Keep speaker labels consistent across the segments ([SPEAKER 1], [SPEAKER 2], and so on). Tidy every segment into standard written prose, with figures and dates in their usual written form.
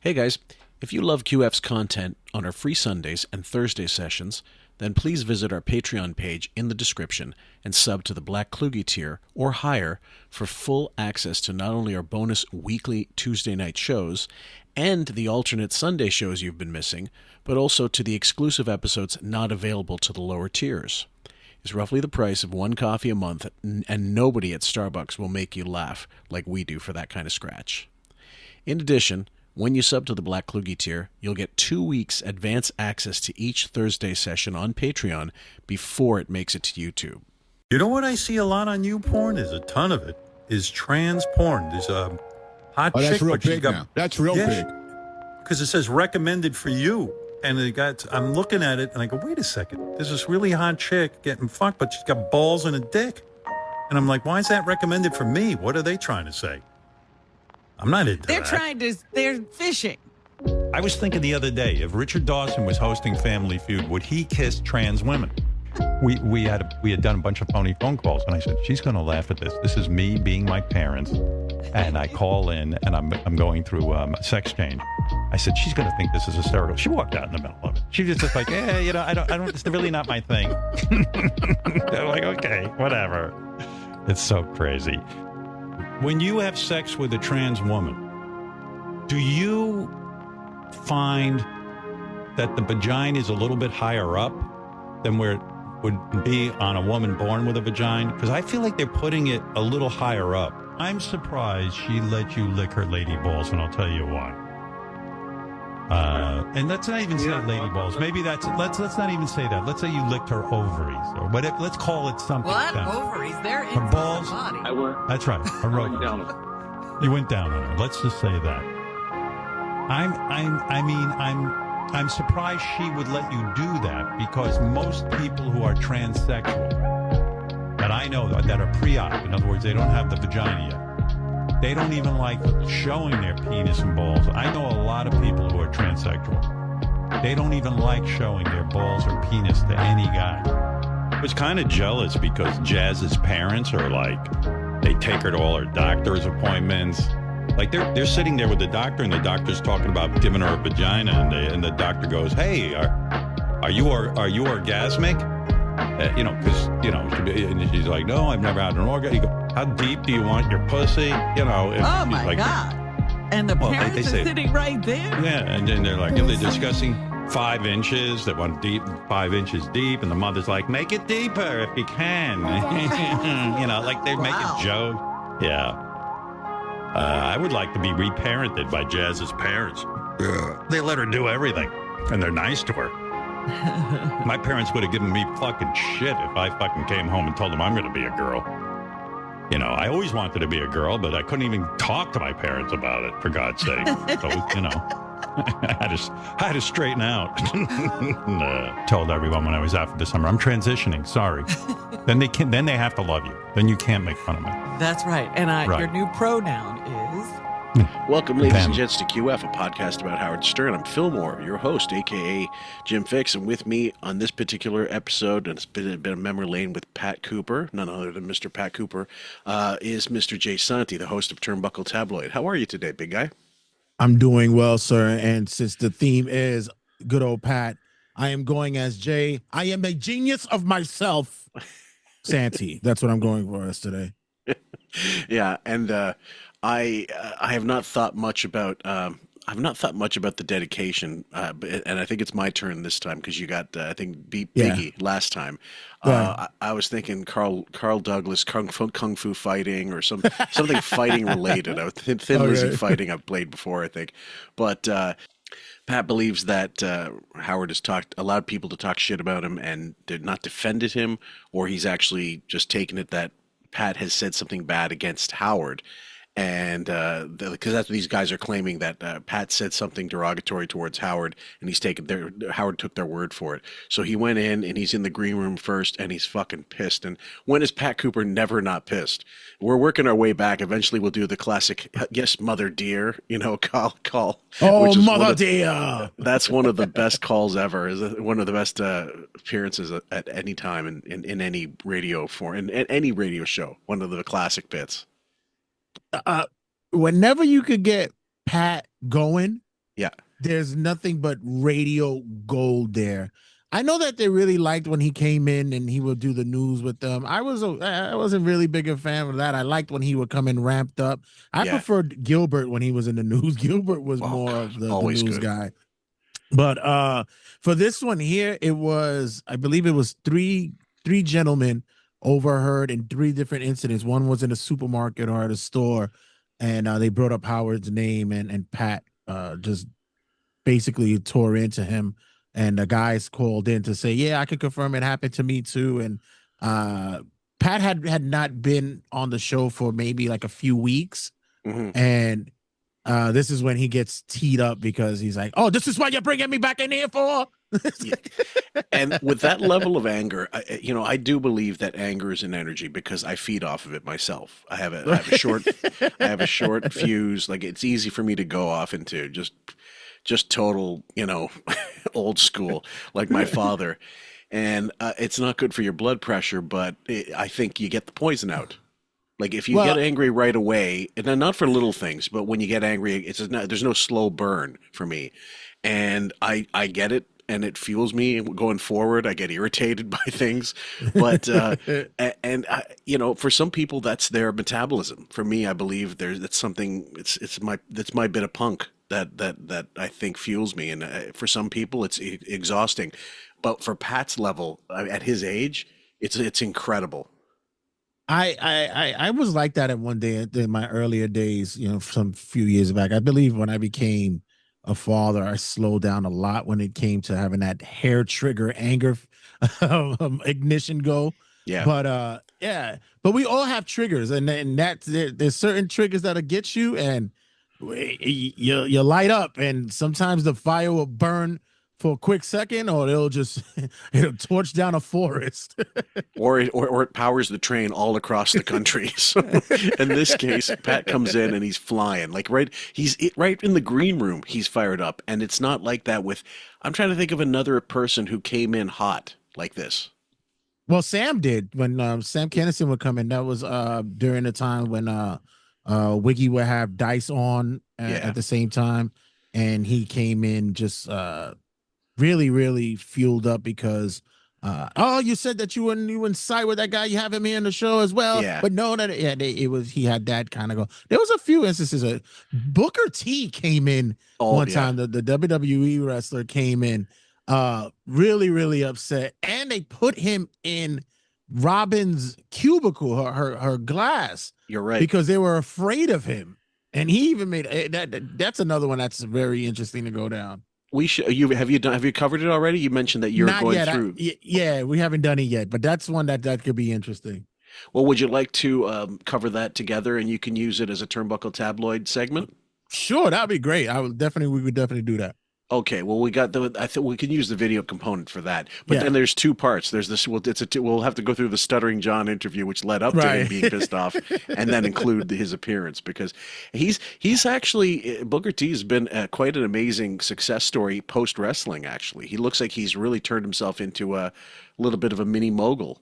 [SPEAKER 1] Hey guys, if you love QF's content on our free Sundays and Thursday sessions, then please visit our Patreon page in the description and sub to the Black Kluge tier or higher for full access to not only our bonus weekly Tuesday night shows and the alternate Sunday shows you've been missing, but also to the exclusive episodes not available to the lower tiers. It's roughly the price of one coffee a month, and nobody at Starbucks will make you laugh like we do for that kind of scratch. In addition, when you sub to the Black Kluge tier, you'll get 2 weeks advance access to each Thursday session on Patreon before it makes it to YouTube.
[SPEAKER 2] You know what I see a lot on YouPorn? There's a ton of it. Is trans porn. There's a hot chick.
[SPEAKER 3] That's real big now. That's real big.
[SPEAKER 2] Because it says recommended for you. And I'm looking at it and I go, wait a second. There's this really hot chick getting fucked, but she's got balls and a dick. And I'm like, why is that recommended for me? What are they trying to say? I'm not into that.
[SPEAKER 4] They're fishing.
[SPEAKER 2] I was thinking the other day, if Richard Dawson was hosting Family Feud, would he kiss trans women? We had done a bunch of phony phone calls, and I said, she's going to laugh at this. This is me being my parents, and I call in, and I'm going through a sex change. I said, she's going to think this is hysterical. She walked out in the middle of it. She was just like, I don't. It's really not my thing. I'm like, okay, whatever. It's so crazy. When you have sex with a trans woman, do you find that the vagina is a little bit higher up than where it would be on a woman born with a vagina? Because I feel like they're putting it a little higher up. I'm surprised she let you lick her lady balls, and I'll tell you why. And let's not even say lady balls. Maybe let's not even say that. Let's say you licked her ovaries or whatever. Let's call it something.
[SPEAKER 4] What? Ovaries? They're
[SPEAKER 2] her
[SPEAKER 4] inside
[SPEAKER 2] balls.
[SPEAKER 4] the body.
[SPEAKER 5] I went.
[SPEAKER 2] That's right. Her
[SPEAKER 5] I went
[SPEAKER 2] ovaries.
[SPEAKER 5] down.
[SPEAKER 2] You went down on her. Let's just say that. I'm surprised she would let you do that, because most people who are transsexual that I know that are pre-op, in other words, they don't have the vagina yet. They don't even like showing their penis and balls. I know a lot of people who are transsexual. They don't even like showing their balls or penis to any guy. I was kind of jealous because Jazz's parents are like, they take her to all her doctor's appointments. Like they're sitting there with the doctor, and the doctor's talking about giving her a vagina, and the doctor goes, "Hey, are you orgasmic?" And she's like, "No, I've never had an orgasm." He goes, "How deep do you want your pussy?"
[SPEAKER 4] Oh my God! And the parents
[SPEAKER 2] they
[SPEAKER 4] are
[SPEAKER 2] say,
[SPEAKER 4] sitting right there.
[SPEAKER 2] Yeah, and then they're like, they're discussing 5 inches. They want 5 inches deep, and the mother's like, "Make it deeper if you can." Like they make a joke. Yeah. I would like to be reparented by Jazz's parents. They let her do everything, and they're nice to her. My parents would have given me fucking shit if I fucking came home and told them I'm going to be a girl. I always wanted to be a girl, but I couldn't even talk to my parents about it, for God's sake. So, I had to straighten out. Told everyone when I was out for the summer, I'm transitioning, sorry. Then they have to love you. Then you can't make fun of me.
[SPEAKER 4] That's right. And
[SPEAKER 2] Right.
[SPEAKER 4] your new pronoun is...
[SPEAKER 1] Welcome, ladies and gents, to QF, a podcast about Howard Stern. I'm Phil Moore, your host, a.k.a. Jim Fix, and with me on this particular episode, and it's been a memory lane with Pat Cooper, none other than Mr. Pat Cooper, is Mr. Jay Santi, the host of Turnbuckle Tabloid. How are you today, big guy?
[SPEAKER 3] I'm doing well, sir. And since the theme is good old Pat, I am going as Jay. I am a genius of myself, Santi. That's what I'm going for us today.
[SPEAKER 1] Yeah, and I have not thought much about the dedication, and I think it's my turn this time because you got I think beat Biggie last time. I was thinking Carl Douglas kung fu fighting or something fighting related. Thin Lizzy fighting I've played before, I think, but Pat believes that Howard has allowed people to talk shit about him and did not defended him, or he's actually just taken it that Pat has said something bad against Howard. And because that's what these guys are claiming, that Pat said something derogatory towards Howard, and Howard took their word for it. So he went in, and he's in the green room first, and he's fucking pissed. And when is Pat Cooper never not pissed? We're working our way back. Eventually, we'll do the classic, yes, mother dear, call.
[SPEAKER 3] Oh, mother dear.
[SPEAKER 1] That's one of the best calls ever. Is one of the best appearances at any time in any radio in any radio show. One of the classic bits.
[SPEAKER 3] Whenever you could get Pat going,
[SPEAKER 1] Yeah.
[SPEAKER 3] There's nothing but radio gold there. I know that they really liked when he came in and he would do the news with them. I wasn't really big a fan of that. I liked when he would come in ramped up. I
[SPEAKER 1] Yeah.
[SPEAKER 3] preferred Gilbert when he was in the news. Gilbert was more of the
[SPEAKER 1] always
[SPEAKER 3] news
[SPEAKER 1] good.
[SPEAKER 3] guy. But for this one here, it was, I believe it was three gentlemen overheard in 3 different incidents. One was in a supermarket or at a store, and they brought up Howard's name, and Pat just basically tore into him. And the guys called in to say, yeah, I can confirm it happened to me too. And Pat had not been on the show for maybe like a few weeks.
[SPEAKER 1] Mm-hmm.
[SPEAKER 3] And this is when he gets teed up because he's like, oh, this is what you're bringing me back in here for?
[SPEAKER 1] Yeah. And with that level of anger, I do believe that anger is an energy because I feed off of it myself. I have a short fuse. Like, it's easy for me to go off into just total, old school, like my father. And it's not good for your blood pressure, but I think you get the poison out. Like, if you get angry right away, and not for little things, but when you get angry, there's no slow burn for me. And I get it, and it fuels me going forward. I get irritated by things, but for some people, that's their metabolism. For me, I believe that's something. That's my bit of punk that I think fuels me. And for some people, it's exhausting. But for Pat's level, at his age, it's incredible.
[SPEAKER 3] I was like that at one day in my earlier days, some few years back. I believe when I became a father, I slowed down a lot when it came to having that hair trigger anger ignition go.
[SPEAKER 1] Yeah.
[SPEAKER 3] But we all have triggers, and that's there's certain triggers that'll get you, and you light up, and sometimes the fire will burn for a quick second, or it'll torch down a forest.
[SPEAKER 1] or it powers the train all across the country. So in this case, Pat comes in and he's flying. Like, he's right in the green room, he's fired up. And it's not like that I'm trying to think of another person who came in hot like this.
[SPEAKER 3] Well, Sam did when Sam Kinison would come in. That was during the time when Wiggy would have Dice on at the same time. And he came in just really, really fueled up because you said that you wouldn't side with that guy. You have him here in the show as well.
[SPEAKER 1] Yeah.
[SPEAKER 3] But no, he had that kind of go. There was a few instances. Booker T came in one time. The WWE wrestler came in really, really upset, and they put him in Robin's cubicle, her glass.
[SPEAKER 1] You're right,
[SPEAKER 3] because they were afraid of him, and he even made that's another one that's very interesting to go down.
[SPEAKER 1] We should. Have you covered it already? You mentioned that you're
[SPEAKER 3] Not
[SPEAKER 1] going
[SPEAKER 3] yet.
[SPEAKER 1] through.
[SPEAKER 3] Yeah, we haven't done it yet, but that's one that could be interesting.
[SPEAKER 1] Well, would you like to cover that together, and you can use it as a Turnbuckle Tabloid segment?
[SPEAKER 3] Sure, that'd be great. We would definitely do that.
[SPEAKER 1] Okay, well, I think we can use the video component for that. But then there's 2 parts. There's this. We'll have to go through the Stuttering John interview, which led up to him being pissed off, and then include his appearance, because he's actually, Booker T has been quite an amazing success story post wrestling. Actually, he looks like he's really turned himself into a little bit of a mini mogul.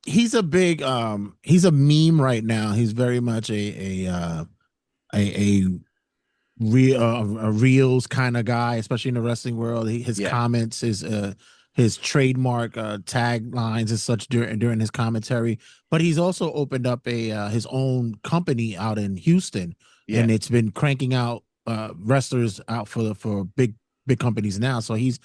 [SPEAKER 3] He's a big he's a meme right now. He's very much a reels kind of guy, especially in the wrestling world. His comments, his trademark taglines and such during his commentary. But he's also opened up his own company out in Houston, and it's been cranking out wrestlers out for big companies now. So he's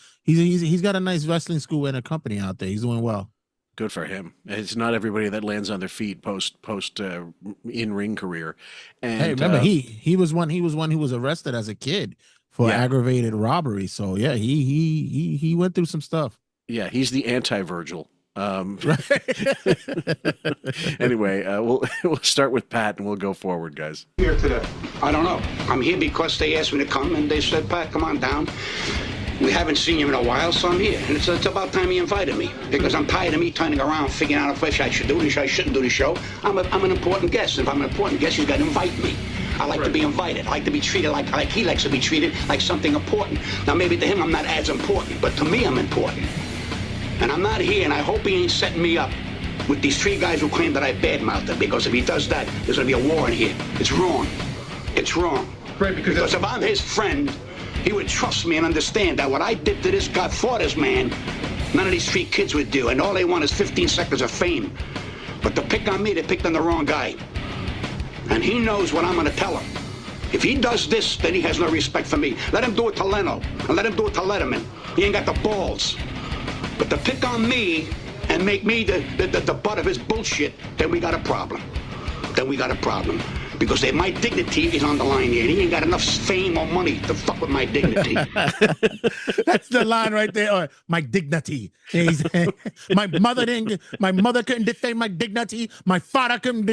[SPEAKER 3] got a nice wrestling school and a company out there. He's doing well.
[SPEAKER 1] Good for him. It's not everybody that lands on their feet post in-ring career. And
[SPEAKER 3] hey, remember he was one who was arrested as a kid for aggravated robbery. So yeah, he went through some stuff.
[SPEAKER 1] Yeah, he's the anti-Virgil. Anyway, we'll start with Pat and we'll go forward, guys.
[SPEAKER 5] Here today? I don't know. I'm here because they asked me to come, and they said, Pat, come on down. We haven't seen you in a while, so I'm here. And it's about time he invited me, because I'm tired of me turning around, figuring out if I should do this, I shouldn't do the show. I'm an important guest. If I'm an important guest, you've got to invite me. I like to be invited. I like to be treated like he likes to be treated, like something important. Now, maybe to him I'm not as important, but to me I'm important. And I'm not here, and I hope he ain't setting me up with these 3 guys who claim that I badmouthed him, because if he does that, there's going to be a war in here. It's wrong. It's wrong.
[SPEAKER 6] Right, because
[SPEAKER 5] if I'm his friend, he would trust me and understand that what I did to this God Father's man, none of these street kids would do, and all they want is 15 seconds of fame. But to pick on me, they picked on the wrong guy. And he knows what I'm gonna tell him. If he does this, then he has no respect for me. Let him do it to Leno, and let him do it to Letterman. He ain't got the balls. But to pick on me and make me the butt of his bullshit, then we got a problem. Then we got a problem. Because my dignity is on the line here. He ain't got enough fame or money to fuck with my dignity.
[SPEAKER 3] That's the line right there. Or my dignity. My mother couldn't defend my dignity. My father couldn't.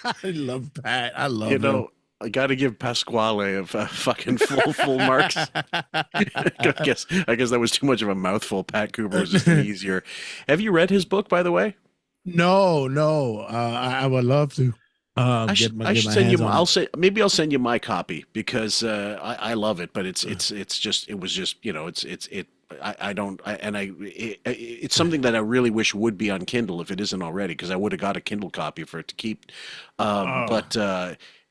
[SPEAKER 3] I love Pat. I love him.
[SPEAKER 1] I got to give Pasquale a fucking full marks. I guess that was too much of a mouthful. Pat Cooper is just easier. Have you read his book, by the way?
[SPEAKER 3] No. I would love to.
[SPEAKER 1] I should send you. Maybe I'll send you my copy because I love it. But it's something that I really wish would be on Kindle if it isn't already, because I would have got a Kindle copy for it to keep. But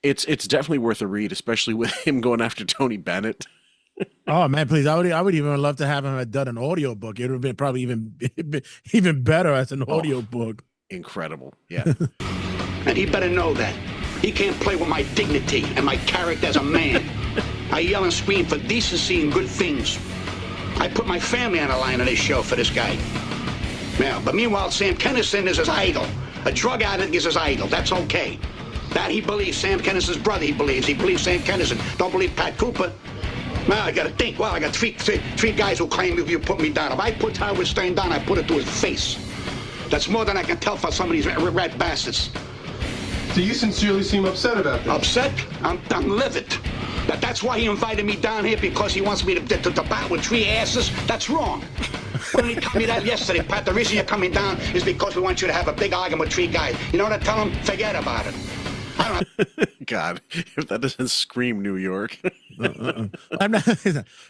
[SPEAKER 1] it's definitely worth a read, especially with him going after Tony Bennett.
[SPEAKER 3] Oh man, please! I would even love to have him have done an audio book. It would have been probably even better as an audio book.
[SPEAKER 1] Incredible, yeah.
[SPEAKER 5] And he better know that. He can't play with my dignity and my character as a man. I yell and scream for decency and good things. I put my family on the line on this show for this guy. Yeah, but meanwhile, Sam Kinison is his idol. A drug addict is his idol. That's okay. That he believes. Sam Kinison's brother, he believes. He believes Sam Kinison. Don't believe Pat Cooper. Now I gotta think. Well, I got three guys who claim you put me down. If I put Howard Stern down, I put it to his face. That's more than I can tell for some of these rat bastards.
[SPEAKER 6] So you sincerely seem upset about this?
[SPEAKER 5] Upset? I'm livid. That's why he invited me down here, because he wants me to battle with three asses. That's wrong. Why didn't he tell me that yesterday, Pat? The reason you're coming down is because we want you to have a big argument with three guys. You know what I tell him? Forget about it. I don't
[SPEAKER 1] God, if that doesn't scream New York.
[SPEAKER 3] I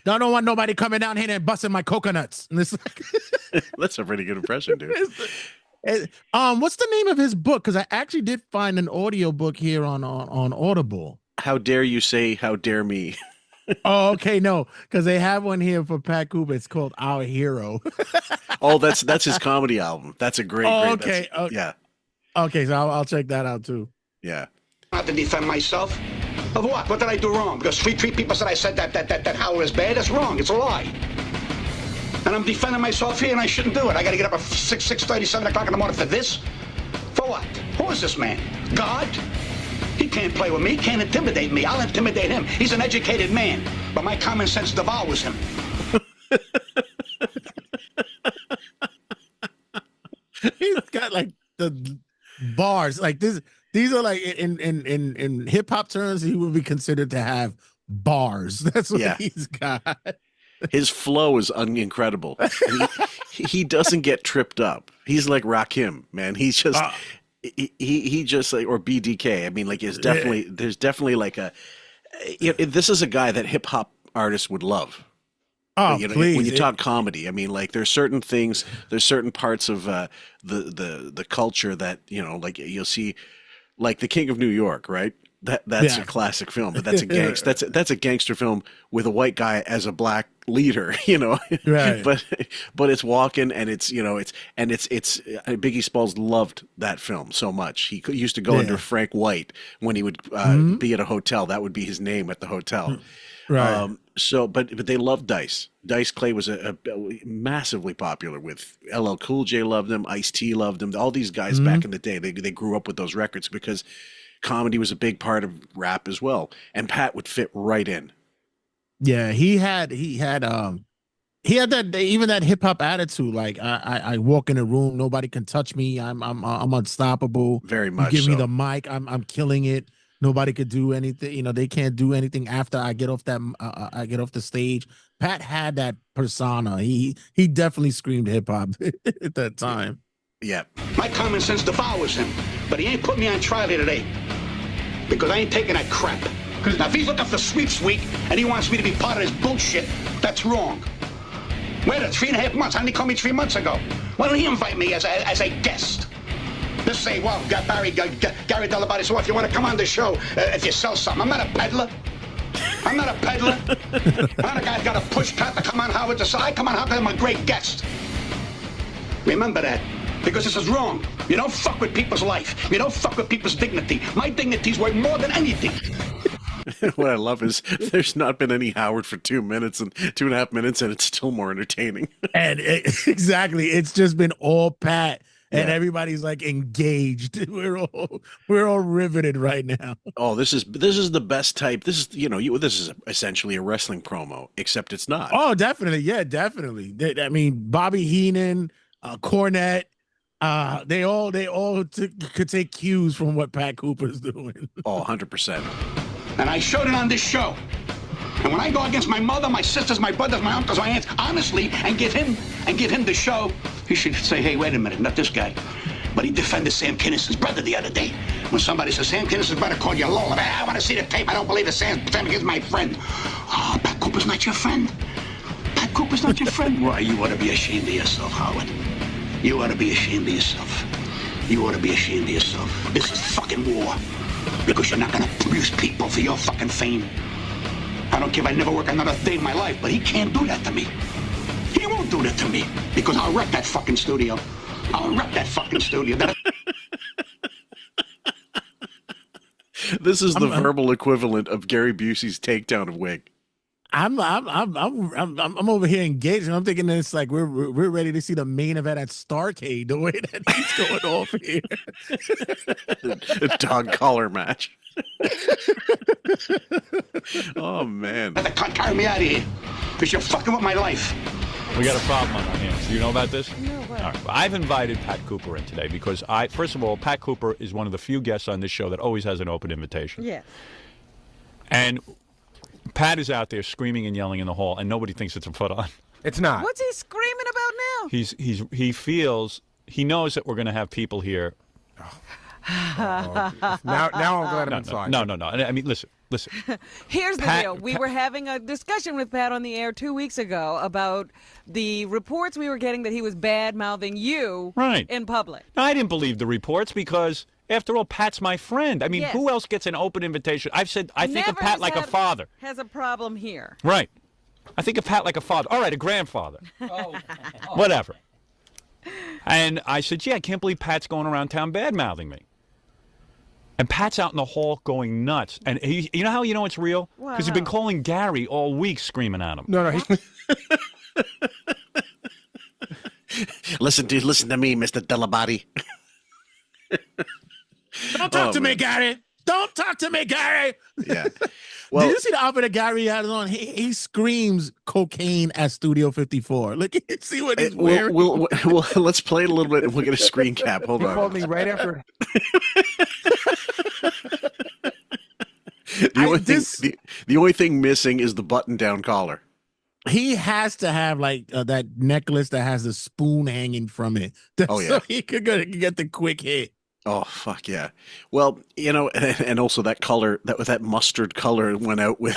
[SPEAKER 3] don't want nobody coming down here and busting my coconuts.
[SPEAKER 1] That's a pretty good impression, dude.
[SPEAKER 3] What's the name of his book? Because I actually did find an audio book here on Audible.
[SPEAKER 1] How dare you say, how dare me?
[SPEAKER 3] Oh, okay, no, because they have one here for Pat Cooper. It's called Our Hero.
[SPEAKER 1] Oh, that's his comedy album. That's a great.
[SPEAKER 3] Okay.
[SPEAKER 1] Yeah.
[SPEAKER 3] Okay, so I'll check that out too.
[SPEAKER 1] Yeah.
[SPEAKER 5] I have to defend myself. Of what? What did I do wrong? Because three people said I said that Howard is bad. That's wrong. It's a lie. And I'm defending myself here, and I shouldn't do it. I got to get up at 6:30, 7 o'clock in the morning for this? For what? Who is this man? God? He can't play with me. He can't intimidate me. I'll intimidate him. He's an educated man, but my common sense devours him.
[SPEAKER 3] He's got like the bars. Like this. These are like in hip hop terms, he would be considered to have bars. That's what he's got.
[SPEAKER 1] His flow is incredible. He doesn't get tripped up. He's like Rakim, man. He's just he just like, or BDK. I mean, like there's definitely like this is a guy that hip hop artists would love.
[SPEAKER 3] Oh, please.
[SPEAKER 1] When you talk comedy, I mean, like there's certain things, there's certain parts of the culture that, like you'll see, like The King of New York, right? That's a classic film, but that's a that's a gangster film with a white guy as a black leader,
[SPEAKER 3] Right.
[SPEAKER 1] but it's walking, and it's Biggie Smalls loved that film so much. He used to go under Frank White when he would be at a hotel. That would be his name at the hotel.
[SPEAKER 3] Right.
[SPEAKER 1] But they loved Dice. Dice Clay was a massively popular with LL Cool J loved him, Ice-T loved him. All these guys back in the day, they grew up with those records because comedy was a big part of rap as well, and Pat would fit right in. Yeah,
[SPEAKER 3] he had that even that hip hop attitude. Like I walk in a room, nobody can touch me. I'm unstoppable.
[SPEAKER 1] Very much.
[SPEAKER 3] You give me the mic, I'm killing it. Nobody could do anything. They can't do anything after I get off the stage. Pat had that persona. He definitely screamed hip hop at that time.
[SPEAKER 1] Yeah.
[SPEAKER 5] My common sense devours him, but he ain't put me on trial here today because I ain't taking that crap. Now, if he's looking for sweeps week and he wants me to be part of this bullshit, that's wrong. Wait a 3.5 months. How did he call me 3 months ago? Why don't he invite me as a guest? Just say, well, Gary Delabate, so if you want to come on the show, if you sell something, I'm not a peddler. I'm not a peddler. I'm not a guy who's got to push Pat to come on Howard to say, I come on Howard, I'm a great guest. Remember that. Because this is wrong. You don't fuck with people's life. You don't fuck with people's dignity. My dignity's worth more than anything.
[SPEAKER 1] What I love is there's not been any Howard for 2 minutes and 2.5 minutes, and it's still more entertaining.
[SPEAKER 3] And exactly, it's just been all Pat, and everybody's like engaged. We're all riveted right now.
[SPEAKER 1] Oh, this is the best type. This is this is essentially a wrestling promo, except it's not.
[SPEAKER 3] Oh, definitely, yeah, definitely. I mean, Bobby Heenan, Cornette. They all could take cues from what Pat Cooper's doing.
[SPEAKER 1] Oh, 100%.
[SPEAKER 5] And I showed it on this show. And when I go against my mother, my sisters, my brothers, my uncles, my aunts, honestly, and give him the show, he should say, hey, wait a minute, not this guy. But he defended Sam Kinison's brother the other day. When somebody says, Sam Kinison's brother called you Lola, I want to see the tape. I don't believe it. Sam is my friend. Oh, Pat Cooper's not your friend. Pat Cooper's not your friend. Why, you ought to be ashamed of yourself, Howard. You ought to be ashamed of yourself. You ought to be ashamed of yourself. This is fucking war. Because you're not going to produce people for your fucking fame. I don't care if I never work another day in my life, but he can't do that to me. He won't do that to me. Because I'll wreck that fucking studio. I'll wreck that fucking studio.
[SPEAKER 1] This is the verbal equivalent of Gary Busey's takedown of Wig.
[SPEAKER 3] I'm over here engaged, and I'm thinking it's like we're ready to see the main event at Starrcade. The way that he's going off here,
[SPEAKER 1] A dog collar match. Oh man!
[SPEAKER 5] Carry me out of here, because you're fucking with my life.
[SPEAKER 7] We got a problem on our hands. Do you know about this?
[SPEAKER 4] No, what?
[SPEAKER 7] All right. Well, I've invited Pat Cooper in today because first of all, Pat Cooper is one of the few guests on this show that always has an open invitation.
[SPEAKER 4] Yeah.
[SPEAKER 7] And Pat is out there screaming and yelling in the hall, and nobody thinks it's a put on.
[SPEAKER 8] It's not.
[SPEAKER 4] What's he screaming about now?
[SPEAKER 7] He knows that we're going to have people here.
[SPEAKER 8] Now I'm glad I'm inside.
[SPEAKER 7] No. I mean, listen.
[SPEAKER 4] Here's the deal. We were having a discussion with Pat on the air 2 weeks ago about the reports we were getting that he was bad-mouthing you in public.
[SPEAKER 7] I didn't believe the reports because, after all, Pat's my friend. I mean, who else gets an open invitation? I've said I think of Pat like a father.
[SPEAKER 4] Has a problem here.
[SPEAKER 7] Right. I think of Pat like a father. All right, a grandfather. Whatever. And I said, I can't believe Pat's going around town bad-mouthing me. And Pat's out in the hall going nuts. And you know how you know it's real? Because he's been calling Gary all week screaming at him.
[SPEAKER 8] No.
[SPEAKER 1] Listen to me, Mr. Delabody.
[SPEAKER 3] Don't talk to me, Gary. Don't talk to me, Gary.
[SPEAKER 1] Yeah. Well,
[SPEAKER 3] did you see the outfit that Gary had on? He screams cocaine at Studio 54. Look, see what he's wearing.
[SPEAKER 1] We'll let's play it a little bit, and we'll get a screen cap. Hold on.
[SPEAKER 8] He called me right after.
[SPEAKER 1] The only thing missing is the button-down collar.
[SPEAKER 3] He has to have like that necklace that has a spoon hanging from it. So he could get the quick hit.
[SPEAKER 1] Oh fuck yeah! Well, and also that color, that mustard color went out with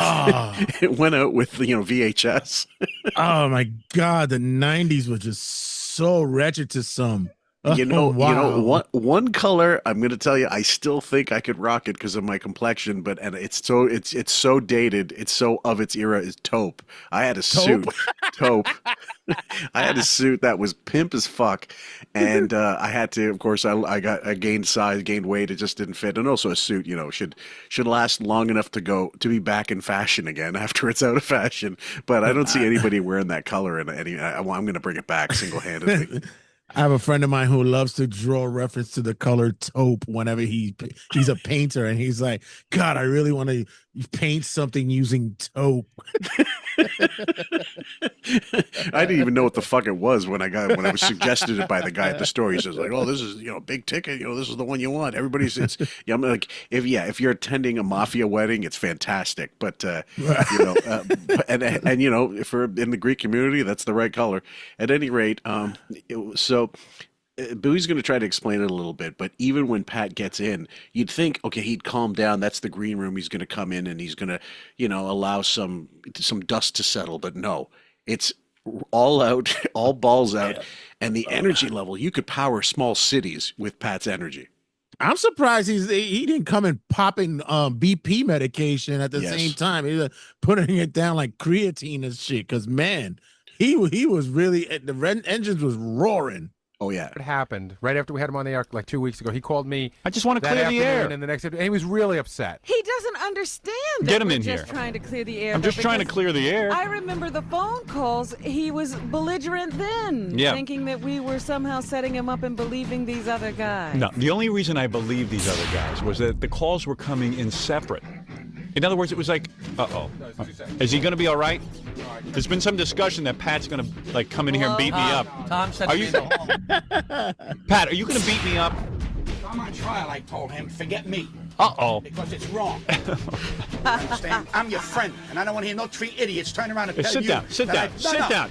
[SPEAKER 1] it went out with VHS.
[SPEAKER 3] Oh my god, the 90s was just so wretched to some.
[SPEAKER 1] One color, I'm going to tell you, I still think I could rock it because of my complexion, and it's so dated, it's so of its era, is taupe. I had a suit, taupe. I had a suit that was pimp as fuck, and I had to, of course, I gained size, gained weight, it just didn't fit, and also a suit, should last long enough to be back in fashion again after it's out of fashion. But I don't see anybody wearing that color, and I'm going to bring it back single-handedly.
[SPEAKER 3] I have a friend of mine who loves to draw reference to the color taupe whenever he's a painter, and he's like, God, I really want to paint something using taupe.
[SPEAKER 1] I didn't even know what the fuck it was when I was suggested it by the guy at the store. He says like, "Oh, this is big ticket. This is the one you want." I'm like, if you're attending a mafia wedding, it's fantastic. But and if we're in the Greek community, that's the right color. At any rate, Bowie's going to try to explain it a little bit, but even when Pat gets in, you'd think, okay, he'd calm down. That's the green room. He's going to come in and he's going to, allow some dust to settle. But no, it's all out, all balls out, and the energy level. You could power small cities with Pat's energy.
[SPEAKER 3] I'm surprised he didn't come in popping BP medication at the same time. He was putting it down like creatine and shit. Because man, he was really the engines was roaring.
[SPEAKER 1] Oh yeah,
[SPEAKER 8] it happened right after we had him on the air like 2 weeks ago. He called me.
[SPEAKER 7] I just want to clear the air.
[SPEAKER 8] And the next, and he was really upset.
[SPEAKER 4] He doesn't understand.
[SPEAKER 7] Get him in
[SPEAKER 4] here.
[SPEAKER 7] Just
[SPEAKER 4] trying to clear the air.
[SPEAKER 7] I'm just trying to clear the air.
[SPEAKER 4] I remember the phone calls. He was belligerent then, thinking that we were somehow setting him up and believing these other guys.
[SPEAKER 7] No, the only reason I believed these other guys was that the calls were coming in separate. In other words, it was like, is he going to be all right? There's been some discussion that Pat's going to like come in here and beat me up.
[SPEAKER 9] Tom said
[SPEAKER 7] Pat, are you going to beat me up?
[SPEAKER 5] I'm on trial, I told him. Forget me. Because it's wrong. Understand? I'm your friend, and I don't want to hear no three idiots turn around and tell you.
[SPEAKER 7] Sit down.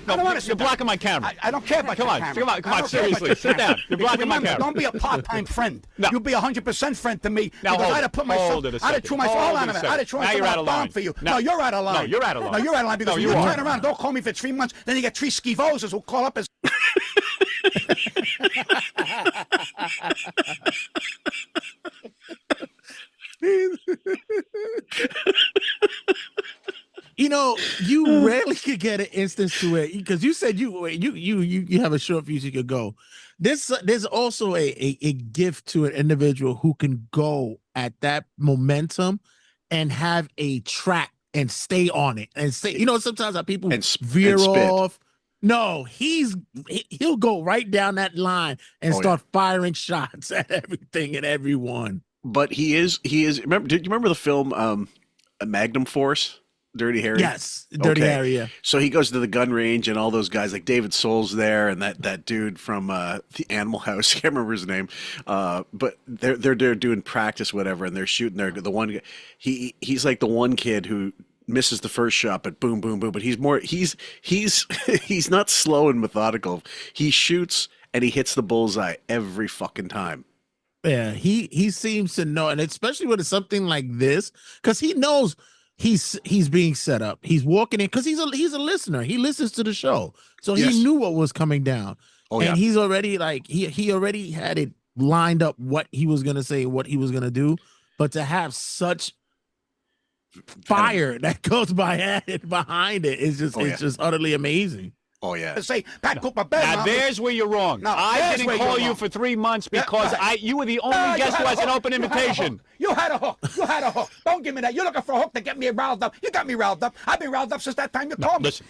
[SPEAKER 7] No, you're blocking my camera.
[SPEAKER 5] I don't care about your camera.
[SPEAKER 7] Come on, seriously. Sit down. You're blocking my camera.
[SPEAKER 5] Don't be a part-time friend.
[SPEAKER 7] No.
[SPEAKER 5] You'll be 100% friend to me.
[SPEAKER 7] Now,
[SPEAKER 5] because I'd have put myself. I'd have threw myself. Hold on a minute. I'd have thrown myself a bomb for you. No, you're out of line.
[SPEAKER 7] No, you're out of line.
[SPEAKER 5] No, you're out of line because you turn around. Don't call me for 3 months. Then you get 3 Skeevosas who call up as.
[SPEAKER 3] You know, you rarely could get an instance to it because you said you have a short fuse you could go. There's also a gift to an individual who can go at that momentum and have a track and stay on it and say, you know, sometimes how people veer off. No, he'll go right down that line and start firing shots at everything and everyone.
[SPEAKER 1] But he is. Remember? Did you remember the film Magnum Force? Dirty Harry?
[SPEAKER 3] Yes, Dirty Harry, yeah.
[SPEAKER 1] So he goes to the gun range and all those guys like David Soul's there and that dude from the Animal House, I can't remember his name. But they're doing practice, whatever, and they're shooting the one he's like the one kid who misses the first shot, but boom, boom, boom. But he's he's not slow and methodical. He shoots and he hits the bullseye every fucking time.
[SPEAKER 3] Yeah, he seems to know, and especially with something like this, because he knows he's being set up. He's walking in because he's a listener. He listens to the show, so he knew what was coming down. And he's already like he already had it lined up what he was gonna say, what he was gonna do. But to have such fire that goes behind it is just just utterly amazing.
[SPEAKER 1] Oh yeah.
[SPEAKER 5] Say Pat Cooper.
[SPEAKER 7] Now there's where you're wrong.
[SPEAKER 5] No,
[SPEAKER 7] I didn't call you for 3 months because you were the only guest who has an open invitation.
[SPEAKER 5] You had a hook. Don't give me that. You're looking for a hook to get me riled up. You got me riled up. I've been riled up since that time you told me.
[SPEAKER 7] Listen.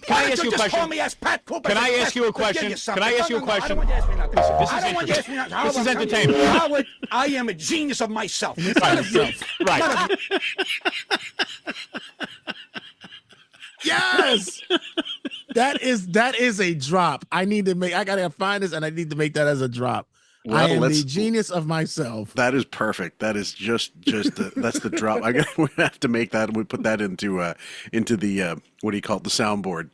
[SPEAKER 7] Can I ask you a question?
[SPEAKER 5] Call me as Pat Cooper.
[SPEAKER 7] Can I ask you a question? Can I ask you a question?
[SPEAKER 5] I don't want you to ask me nothing.
[SPEAKER 7] I don't want you to ask me nothing. This is entertainment.
[SPEAKER 5] Howard, I am a genius of myself.
[SPEAKER 7] Right.
[SPEAKER 3] Yes. That is a drop. I gotta find this and I need to make that as a drop. Well, I am the genius of myself.
[SPEAKER 1] That is perfect. That is just that's the drop. We have to make that and we put that into the what do you call it, the soundboard.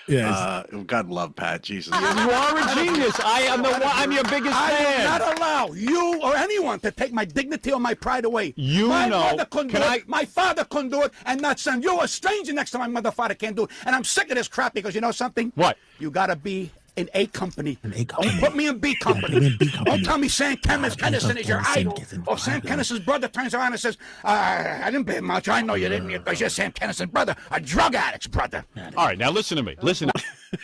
[SPEAKER 3] Yes.
[SPEAKER 1] God love Pat. Jesus.
[SPEAKER 7] You are a genius. I'm your biggest fan.
[SPEAKER 5] I will not allow you or anyone to take my dignity or my pride away. My mother couldn't do it. My father couldn't do it, and not son. You're a stranger next to my mother, father can't do it. And I'm sick of this crap because you know something?
[SPEAKER 7] What?
[SPEAKER 5] You gotta be in A company.
[SPEAKER 3] Don't
[SPEAKER 5] put me in B company. Don't tell me Sam Kinison is your idol. Or Sam Kinison's brother turns around and says, I didn't pay much. I know you didn't because you're Sam Kinison's brother, a drug addict's brother.
[SPEAKER 7] All right, now listen to me. Listen.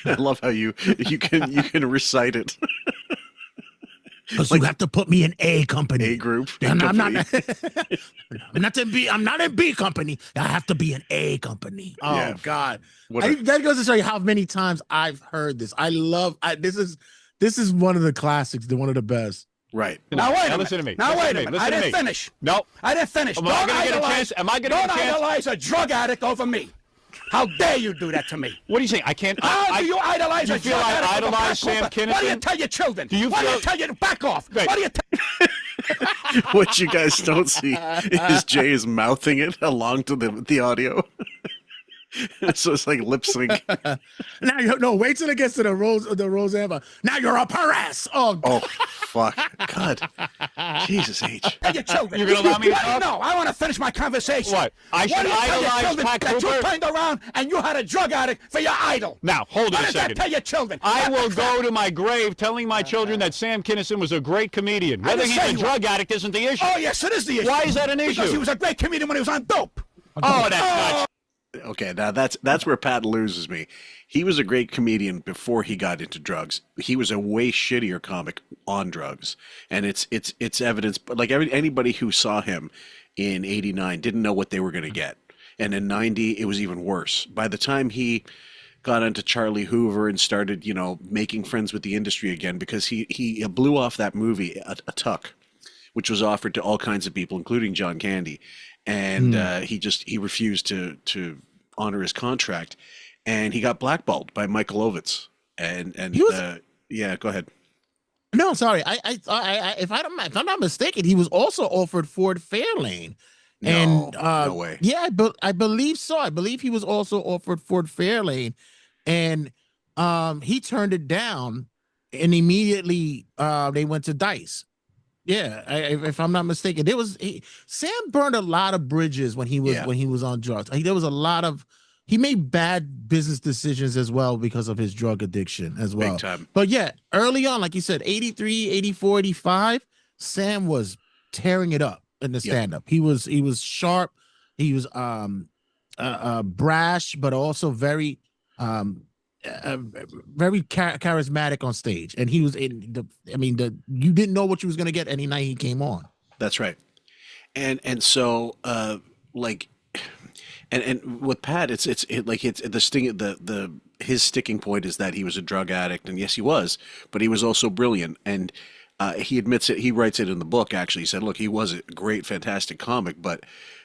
[SPEAKER 1] I love how you can recite it.
[SPEAKER 3] Because you have to put me in A company.
[SPEAKER 1] A group.
[SPEAKER 3] I'm not in B company. I have to be in A company. Oh God. That goes to show you how many times I've heard this. This is one of the classics, one of the best.
[SPEAKER 1] Right.
[SPEAKER 5] Now wait a minute.
[SPEAKER 7] Listen to me.
[SPEAKER 5] Now wait a minute. I didn't finish.
[SPEAKER 7] No.
[SPEAKER 5] I didn't finish.
[SPEAKER 7] Am I going to get a chance?
[SPEAKER 5] Don't idolize a drug addict over me. How dare you do that to me?
[SPEAKER 7] What do you think? I can't.
[SPEAKER 5] How do you idolize
[SPEAKER 7] a drug addict? I idolize Sam Kinison?
[SPEAKER 5] What do you tell your children? What do you tell you? Back off.
[SPEAKER 7] Right.
[SPEAKER 5] What do you tell?
[SPEAKER 1] What you guys don't see is Jay is mouthing it along to the audio. So it's like lip sync.
[SPEAKER 3] Now no, wait till it gets to the Roseanne. Now you're a peruse.
[SPEAKER 1] Oh, fuck. God. Jesus H.
[SPEAKER 9] Hey, your children.
[SPEAKER 7] You're gonna allow me to talk?
[SPEAKER 9] No, I want to finish my conversation.
[SPEAKER 7] What? I should idolize Pat
[SPEAKER 9] that
[SPEAKER 7] Cooper?
[SPEAKER 9] you turned around and you had a drug addict for your idol.
[SPEAKER 7] Now, hold it
[SPEAKER 9] What
[SPEAKER 7] a
[SPEAKER 9] does
[SPEAKER 7] second.
[SPEAKER 9] that tell your children?
[SPEAKER 7] I will go to my grave telling my children that Sam Kinison was a great comedian. Whether he's a drug addict isn't the issue.
[SPEAKER 9] Oh, yes, it is the issue.
[SPEAKER 7] Why is that an issue?
[SPEAKER 9] Because he was a great comedian when he was on dope.
[SPEAKER 7] Oh, that's not.
[SPEAKER 1] Okay, now that's where Pat loses me. He was a great comedian before he got into drugs. He was a way shittier comic on drugs, and it's evidence. But like anybody who saw him in '89 didn't know what they were going to get, and in '90 it was even worse. By the time he got into Charlie Hoover and started, making friends with the industry again, because he blew off that movie, a Tuck, which was offered to all kinds of people, including John Candy. And he refused to honor his contract, and he got blackballed by Michael Ovitz. And yeah, go ahead.
[SPEAKER 3] No, sorry. If I'm not mistaken, he was also offered Ford Fairlane.
[SPEAKER 1] No way.
[SPEAKER 3] Yeah, but I believe so. I believe he was also offered Ford Fairlane, and he turned it down, and immediately they went to Dice. Yeah, if I'm not mistaken, Sam burned a lot of bridges when he was on drugs. There was a lot of he made bad business decisions as well because of his drug addiction as well.
[SPEAKER 1] Big time.
[SPEAKER 3] But yeah, early on, like you said, 83, 84, 85, Sam was tearing it up in the stand-up. He was sharp. He was brash, but also very very charismatic on stage, and he was you didn't know what you was going to get any night he came on.
[SPEAKER 1] That's right. And so and with Pat, it's the sting, his sticking point is that he was a drug addict, and yes he was, but he was also brilliant, and he admits it. He writes it in the book. Actually, he said, look, he was a great, fantastic comic, but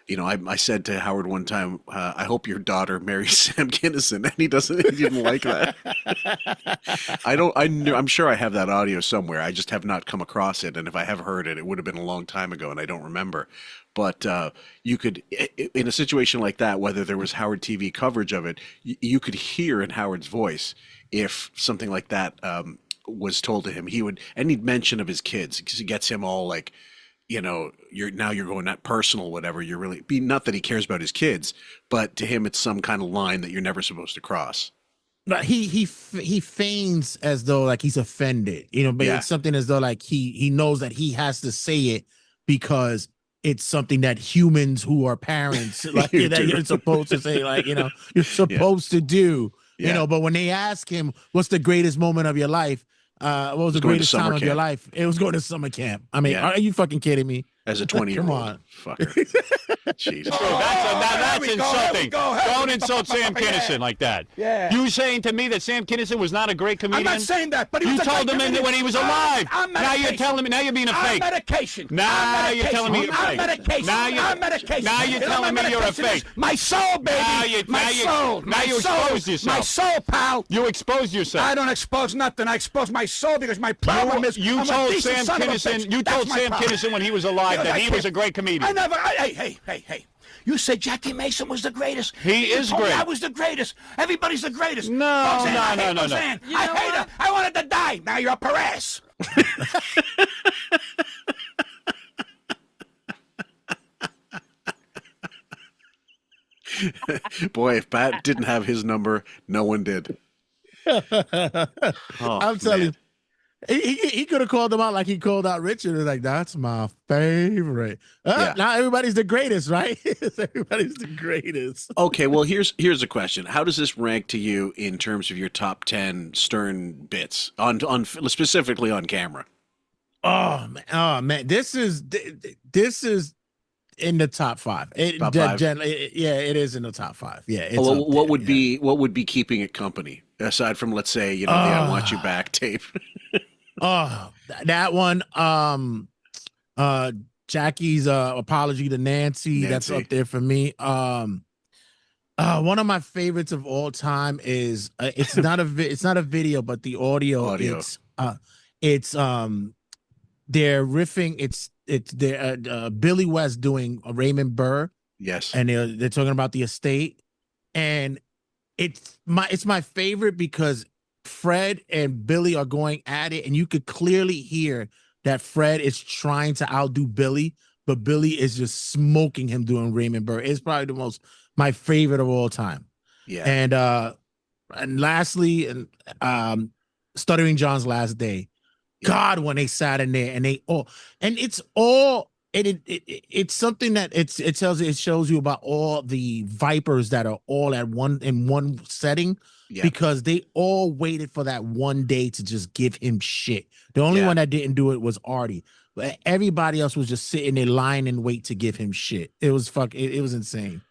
[SPEAKER 1] I said to Howard one time, I hope your daughter marries Sam Kinison, and he didn't like that. I'm sure I have that audio somewhere. I just have not come across it. And if I have heard it, it would have been a long time ago and I don't remember. But you could, in a situation like that, whether there was Howard TV coverage of it, you could hear in Howard's voice if something like that was told to him. He'd mention of his kids, because it gets him all like, you're going that personal, whatever. You're really not that he cares about his kids, but to him, it's some kind of line that you're never supposed to cross.
[SPEAKER 3] But he feigns as though like he's offended, but it's something as though like he knows that he has to say it because it's something that humans who are parents like that you're supposed to say, like, you're supposed to do, but when they ask him, what's the greatest moment of your life? What was the greatest time of your life? It was going to summer camp. I mean, are you fucking kidding me?
[SPEAKER 1] As a 20-year-old.
[SPEAKER 3] Come on.
[SPEAKER 1] Fucker. Jesus.
[SPEAKER 7] That's insulting. Don't insult Sam Kinison like that.
[SPEAKER 9] Yeah.
[SPEAKER 7] You saying to me that Sam Kinison was not a great comedian?
[SPEAKER 9] I'm not saying that, but he was
[SPEAKER 7] you told him when he was alive. Now you're telling me. Now you're being a fake.
[SPEAKER 9] I'm medication.
[SPEAKER 7] Now you're telling me you're a fake.
[SPEAKER 9] Medication.
[SPEAKER 7] I'm medication. Now you're telling me you're a fake.
[SPEAKER 9] My soul, baby. My soul.
[SPEAKER 7] Now you exposed yourself.
[SPEAKER 9] My soul, pal.
[SPEAKER 7] You exposed yourself.
[SPEAKER 9] I don't expose nothing. I expose my soul because my problem is
[SPEAKER 7] you told Sam Kinison. You told Sam Kinison when he was alive that he was a great comedian.
[SPEAKER 9] I never. Hey. You said Jackie Mason was the greatest.
[SPEAKER 7] He is great.
[SPEAKER 9] I was the greatest. Everybody's the greatest.
[SPEAKER 7] No.
[SPEAKER 9] I hate her. I wanted to die. Now you're a peruse.
[SPEAKER 1] Boy, if Pat didn't have his number, no one did.
[SPEAKER 3] I'm telling you. He could have called them out like he called out Richard. Like, that's my favorite. Now everybody's the greatest, right? Everybody's the greatest.
[SPEAKER 1] Okay, well, here's a question. How does this rank to you in terms of your top 10 Stern bits on specifically on camera?
[SPEAKER 3] Oh man, this is in the top 5.
[SPEAKER 1] Top 5?
[SPEAKER 3] It is in the top 5. Yeah. It's
[SPEAKER 1] what would be keeping it company aside from, let's say, the I Want You Back tape?
[SPEAKER 3] That one. Jackie's apology to Nancy. That's up there for me. One of my favorites of all time is it's not a video, but the audio. It's they're riffing. It's Billy West doing Raymond Burr.
[SPEAKER 1] Yes,
[SPEAKER 3] and they're talking about the estate, and it's my favorite because Fred and Billy are going at it, and you could clearly hear that Fred is trying to outdo Billy, but Billy is just smoking him doing Raymond Burr. It's probably my favorite of all time.
[SPEAKER 1] Yeah.
[SPEAKER 3] And lastly, Stuttering John's Last Day. Yeah. God, when they sat in there and it's something that it shows you about all the vipers that are all in one setting, because they all waited for that one day to just give him shit. The only one that didn't do it was Artie. But everybody else was just sitting there lying in wait to give him shit. It was it was insane.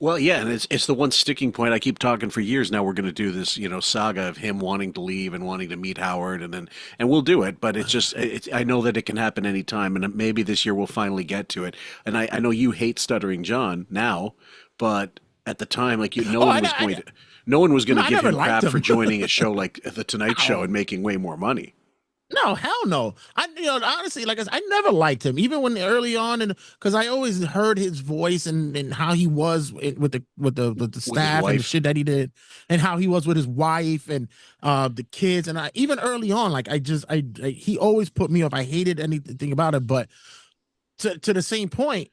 [SPEAKER 1] Well, yeah, and it's the one sticking point. I keep talking for years now. We're going to do this, saga of him wanting to leave and wanting to meet Howard, and we'll do it. But it's just, I know that it can happen anytime, and maybe this year we'll finally get to it. And I know you hate Stuttering John now, but at the time, no one was going to give him crap for joining a show like The Tonight Show and making way more money.
[SPEAKER 3] No, hell no. Honestly, I never liked him, even when early on, and because I always heard his voice and how he was with the staff and the shit that he did, and how he was with his wife and the kids, and even early on, he always put me off. I hated anything about it, but to the same point,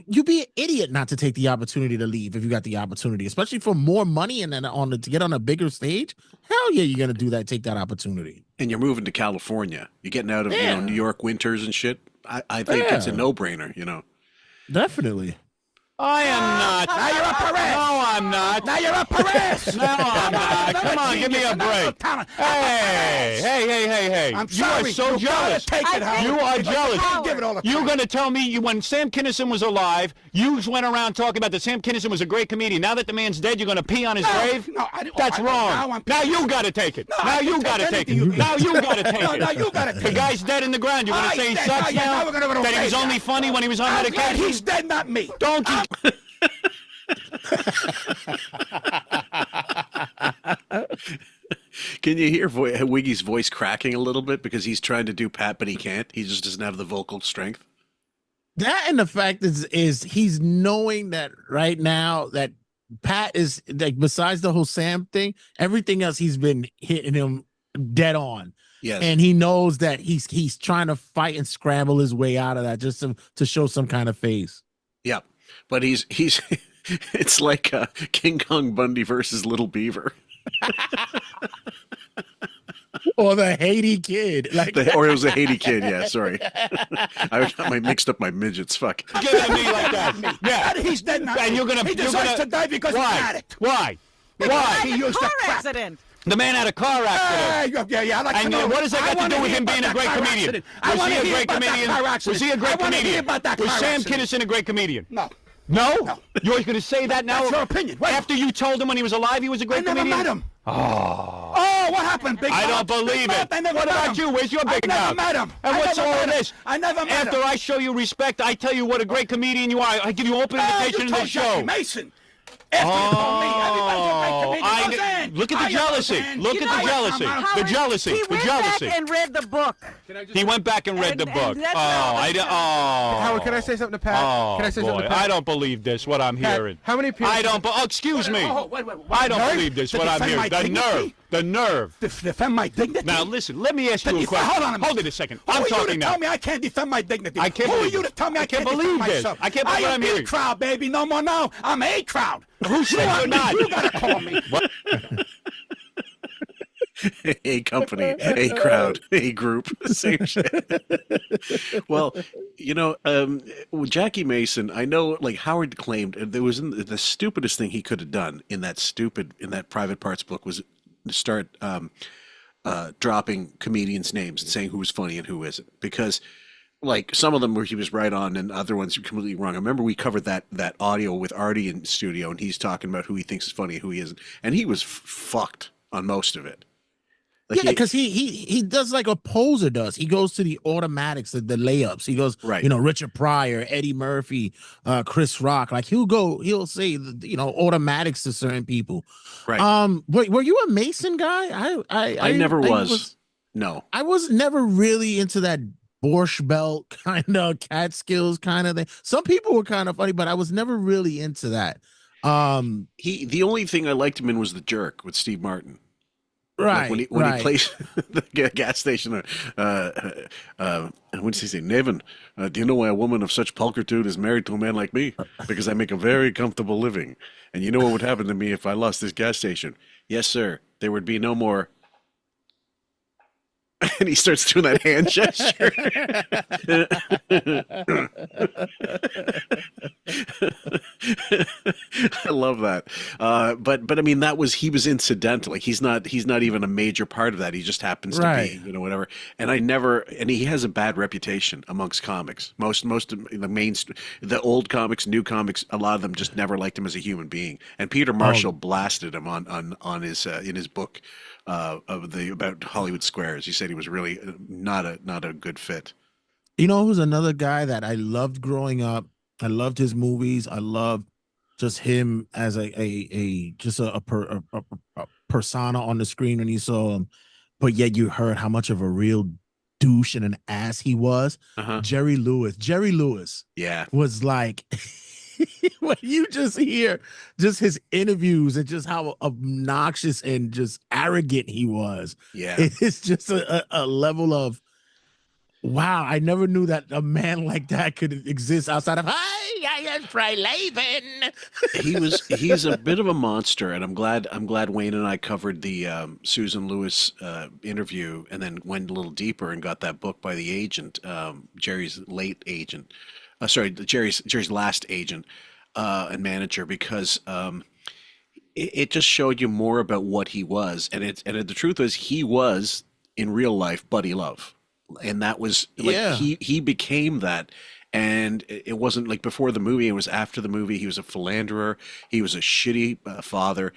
[SPEAKER 3] you'd be an idiot not to take the opportunity to leave if you got the opportunity, especially for more money and then to get on a bigger stage. Hell yeah, you're gonna do that. Take that opportunity.
[SPEAKER 1] And you're moving to California. You're getting out of New York winters and shit. I think it's a no-brainer.
[SPEAKER 3] Definitely.
[SPEAKER 7] I am not.
[SPEAKER 9] Now you're a Perez.
[SPEAKER 7] No, I'm not.
[SPEAKER 9] Now you're a Perez.
[SPEAKER 7] No, I'm not. Come on, give me a break. Hey.
[SPEAKER 9] I'm sorry.
[SPEAKER 7] You are so jealous.
[SPEAKER 9] Take it, Howard.
[SPEAKER 7] You are jealous.
[SPEAKER 9] Give it all the time.
[SPEAKER 7] You're going to tell me when Sam Kinison was alive, you went around talking about that Sam Kinison was a great comedian. Now that the man's dead, you're going to pee on his grave?
[SPEAKER 9] No,
[SPEAKER 7] that's wrong. Now you got to take it. Now you got to take it. Now you got to take it.
[SPEAKER 9] Now you got to take it.
[SPEAKER 7] The guy's dead in the ground. You're going to say he sucks now? That he was only funny when he was on medication?
[SPEAKER 9] He's dead, not me.
[SPEAKER 7] Don't you...
[SPEAKER 1] Can you hear Wiggy's voice cracking a little bit because he's trying to do Pat, but he can't? He just doesn't have the vocal strength.
[SPEAKER 3] That, and the fact is he's knowing that right now that Pat is besides the whole Sam thing, everything else he's been hitting him dead on.
[SPEAKER 1] Yes.
[SPEAKER 3] And he knows that he's trying to fight and scramble his way out of that just to show some kind of face.
[SPEAKER 1] Yeah, but he's it's like King Kong Bundy versus Little Beaver.
[SPEAKER 3] Or the Haiti Kid.
[SPEAKER 1] Or it was a Haiti Kid, yeah, sorry. I mixed up my midgets, fuck.
[SPEAKER 7] Give it to me like that. Yeah.
[SPEAKER 9] He's dead now.
[SPEAKER 7] And
[SPEAKER 9] he deserves to die because he's had it.
[SPEAKER 7] Why?
[SPEAKER 4] He used a car accident.
[SPEAKER 7] The man had a car accident.
[SPEAKER 9] Yeah, I like to know.
[SPEAKER 7] And what does that got to do with him being a great comedian? Was he a great comedian? Was he a great comedian? Was Sam Kinison a great comedian?
[SPEAKER 9] No.
[SPEAKER 7] No? You're going to say that now?
[SPEAKER 9] That's your opinion. Wait.
[SPEAKER 7] After you told him when he was alive he was a great comedian?
[SPEAKER 9] I never met him. Oh, what happened, Big Mouth?
[SPEAKER 7] I don't believe it.
[SPEAKER 9] What
[SPEAKER 7] about you? Where's your Big Mouth?
[SPEAKER 9] I never met him.
[SPEAKER 7] And what's all of this?
[SPEAKER 9] I never met him.
[SPEAKER 7] After I show you respect, I tell you what a great comedian you are. I give you open invitation to the show.
[SPEAKER 9] Jackie Mason. After you told me, everybody's a great comedian.
[SPEAKER 7] Look at the jealousy. Look at the jealousy. The jealousy.
[SPEAKER 4] He went back and read the book.
[SPEAKER 7] He went back and read the book.
[SPEAKER 8] Howard, can I say something to Pat? Can I say something to Pat?
[SPEAKER 7] I don't believe this, what I'm hearing.
[SPEAKER 8] How many people...
[SPEAKER 7] excuse me. I don't believe this, what I'm hearing. The nerve. The nerve.
[SPEAKER 9] Defend my dignity?
[SPEAKER 7] Now, listen, let me ask you a question. Hold it a second. I'm talking now.
[SPEAKER 9] Who are you to tell me I can't defend my dignity?
[SPEAKER 7] I can't
[SPEAKER 9] Who are you to tell me I can't
[SPEAKER 7] believe
[SPEAKER 9] defend
[SPEAKER 7] this.
[SPEAKER 9] myself?
[SPEAKER 7] I can't believe what I'm hearing.
[SPEAKER 9] I am A-Crowd, baby. No more now. I'm A-Crowd.
[SPEAKER 7] Who said you're not?
[SPEAKER 9] You gotta call me.
[SPEAKER 7] What?
[SPEAKER 1] A company, a crowd, a group, same shit. Well, Jackie Mason, I know, Howard claimed there was the stupidest thing he could have done in that Private Parts book was to start dropping comedians' names and saying who was funny and who isn't, because some of them where he was right on and other ones were completely wrong. I remember we covered that audio with Artie in studio, and he's talking about who he thinks is funny and who he isn't, and he was fucked on most of it.
[SPEAKER 3] Because he does like a poser does. He goes to the automatics, the layups. He goes,
[SPEAKER 1] right.
[SPEAKER 3] Richard Pryor, Eddie Murphy, Chris Rock. He'll say, automatics to certain people.
[SPEAKER 1] Right.
[SPEAKER 3] Were you a Mason guy?
[SPEAKER 1] I never was. No.
[SPEAKER 3] I was never really into that Borscht Belt kind of Catskills kind of thing. Some people were kind of funny, but I was never really into that.
[SPEAKER 1] The only thing I liked him in was The Jerk with Steve Martin.
[SPEAKER 3] Right.
[SPEAKER 1] Like when he plays the gas station, and what does he say? Nevin, do you know why a woman of such pulchritude is married to a man like me? Because I make a very comfortable living. And you know what would happen to me if I lost this gas station? Yes, sir. There would be no more. And he starts doing that hand gesture. I love that. But I mean, he was incidental. Like he's not even a major part of that. He just happens to be, whatever. And he has a bad reputation amongst comics. Most of the old comics, new comics, a lot of them just never liked him as a human being. And Peter Marshall blasted him on his in his book about Hollywood Squares. He said he was really not a good fit.
[SPEAKER 3] You know who's another guy that I loved growing up? I loved his movies. I loved just him as a persona on the screen when you saw him, but yet you heard how much of a real douche and an ass he was. Jerry Lewis. Jerry Lewis, was like when you just hear just his interviews and just how obnoxious and just arrogant he was. Yeah, it's just a level of wow. I never knew that a man like that could exist outside of I am Fray Laban.
[SPEAKER 1] He's a bit of a monster, and I'm glad Wayne and I covered the Susan Lewis interview, and then went a little deeper and got that book by the agent, Jerry's late agent. Jerry's last agent and manager, because it just showed you more about what he was, and the truth is he was in real life Buddy Love, and that was like he became that. And it wasn't like before the movie; it was after the movie. He was a philanderer. He was a shitty father.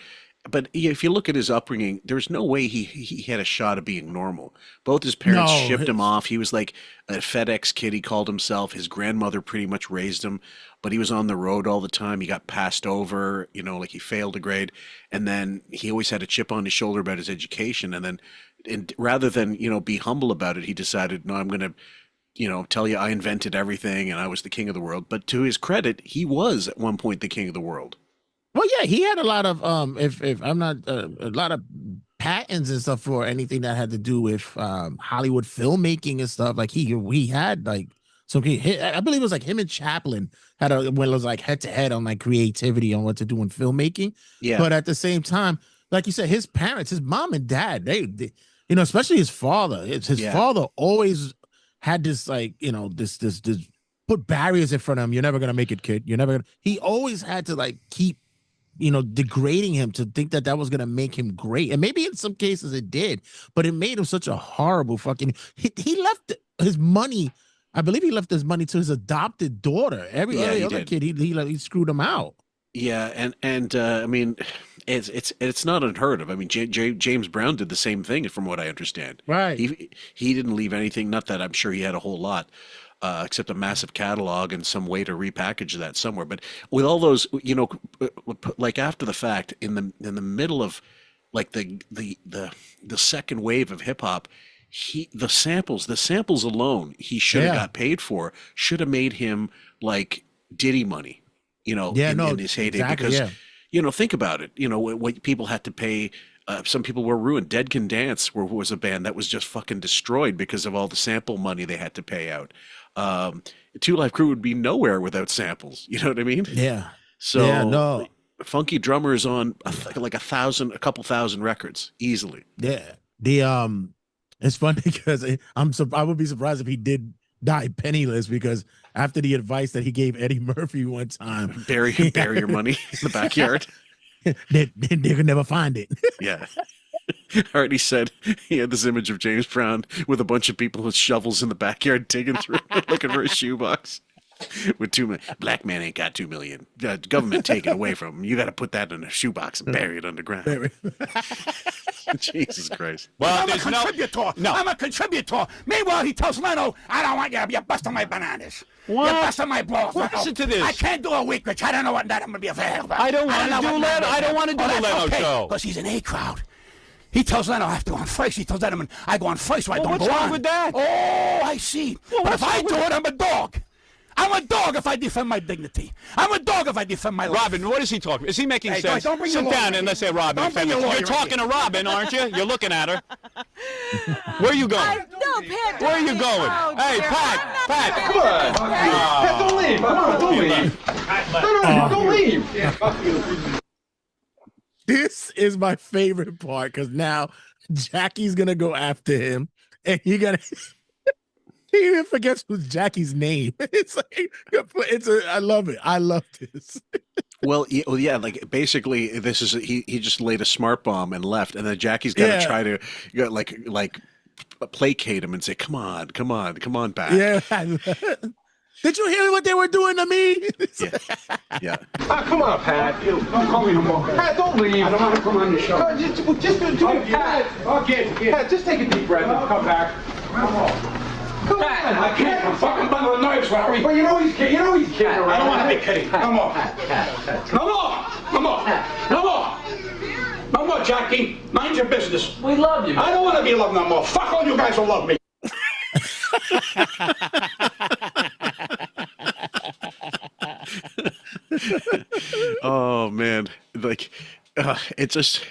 [SPEAKER 1] But if you look at his upbringing, there's no way he had a shot of being normal. Both his parents shipped him off. He was like a FedEx kid, he called himself. His grandmother pretty much raised him, but he was on the road all the time. He got passed over, like he failed a grade. And then he always had a chip on his shoulder about his education. And rather than, be humble about it, he decided, no, I'm going to, tell you I invented everything and I was the king of the world. But to his credit, he was at one point the king of the world.
[SPEAKER 3] Well, yeah, he had a lot of if I'm not a lot of patents and stuff for anything that had to do with Hollywood filmmaking and stuff. Like he had like I believe it was like him and Chaplin had it was like head to head on like creativity on what to do in filmmaking. Yeah. But at the same time, like you said, his parents, his mom and dad, they especially his father. His father always had this like this put barriers in front of him. You're never gonna make it, kid. You're never gonna. He always had to like keep degrading him to think that was going to make him great. And maybe in some cases it did, but it made him such a horrible fucking, he left his money. I believe he left his money to his adopted daughter. Every other kid, he screwed him out.
[SPEAKER 1] Yeah. And I mean, it's not unheard of. I mean, James Brown did the same thing from what I understand.
[SPEAKER 3] Right.
[SPEAKER 1] He didn't leave anything. Not that I'm sure he had a whole lot. Except a massive catalog and some way to repackage that somewhere. But with all those, like after the fact, in the middle of like the second wave of hip hop, the samples alone he should have got paid for, should have made him like Diddy money, in his heyday. Exactly, because think about it, what people had to pay. Some people were ruined. Dead Can Dance was a band that was just fucking destroyed because of all the sample money they had to pay out. Two Live Crew would be nowhere without samples. You know what I mean?
[SPEAKER 3] Yeah.
[SPEAKER 1] So Funky Drummer is on like a couple thousand records easily.
[SPEAKER 3] Yeah. It's funny because I would be surprised if he did die penniless, because after the advice that he gave Eddie Murphy one time,
[SPEAKER 1] bury your money in the backyard.
[SPEAKER 3] they could never find it.
[SPEAKER 1] Yeah. I already said he had this image of James Brown with a bunch of people with shovels in the backyard digging through looking for a shoebox with $2 million. Black man ain't got $2 million. Government take it away from him. You got to put that in a shoebox and bury it underground. Jesus Christ.
[SPEAKER 9] Well, I'm a contributor. No. I'm a contributor. Meanwhile, he tells Leno, I don't want you. You're busting my bananas.
[SPEAKER 7] What?
[SPEAKER 9] You're busting my balls.
[SPEAKER 7] Listen to this.
[SPEAKER 9] I can't do a week, Rich. I don't know what night I'm going to be available.
[SPEAKER 7] I don't want to do Leno. I don't want to do the Leno show.
[SPEAKER 9] Because he's an A crowd. He tells Leno I have to go on first. He tells Letterman I go on first, so I don't go on.
[SPEAKER 7] What's wrong with that?
[SPEAKER 9] Oh, I see. Well, but if I do it, I'm a dog. I'm a dog if I defend my dignity. I'm a dog if I defend my life.
[SPEAKER 7] Robin, what is he talking? Is he making
[SPEAKER 9] Hey,
[SPEAKER 7] sense?
[SPEAKER 9] don't bring
[SPEAKER 7] Sit
[SPEAKER 9] your
[SPEAKER 7] down
[SPEAKER 9] lawyer.
[SPEAKER 7] and let's say Robin.
[SPEAKER 9] Don't bring your lawyer
[SPEAKER 7] You're talking to Robin, aren't you? You're looking at her. Where are you going?
[SPEAKER 4] No, Pat.
[SPEAKER 7] Where are you going?
[SPEAKER 4] Oh,
[SPEAKER 7] Hey,
[SPEAKER 4] dear.
[SPEAKER 7] Pat.
[SPEAKER 6] Come on. Pat, don't leave. Come on, don't leave. No, don't leave.
[SPEAKER 3] This is my favorite part because now Jackie's gonna go after him, and he even forgets who's Jackie's name. It's like I love it. I love this.
[SPEAKER 1] Well, yeah, like basically, this is he just laid a smart bomb and left, and then Jackie's got to try to like placate him and say, "Come on, Pat."
[SPEAKER 3] Yeah. Did you hear what they were doing to me?
[SPEAKER 1] Yeah.
[SPEAKER 6] Come on, Pat.
[SPEAKER 5] Don't call me no more.
[SPEAKER 6] Pat, don't leave.
[SPEAKER 5] I don't want to come on the show.
[SPEAKER 6] Just do it, Pat.
[SPEAKER 5] Okay.
[SPEAKER 6] Pat, just take a deep breath and come back. Come on.
[SPEAKER 5] I can't. I'm fucking bundle of nerves, Larry.
[SPEAKER 6] Well, you know he's kidding around.
[SPEAKER 5] I don't want to be kidding. No more. No more, Jackie. Mind your business.
[SPEAKER 6] We love you.
[SPEAKER 5] I don't want to be loved no more. Fuck all you guys who love me.
[SPEAKER 1] Oh man, like it's just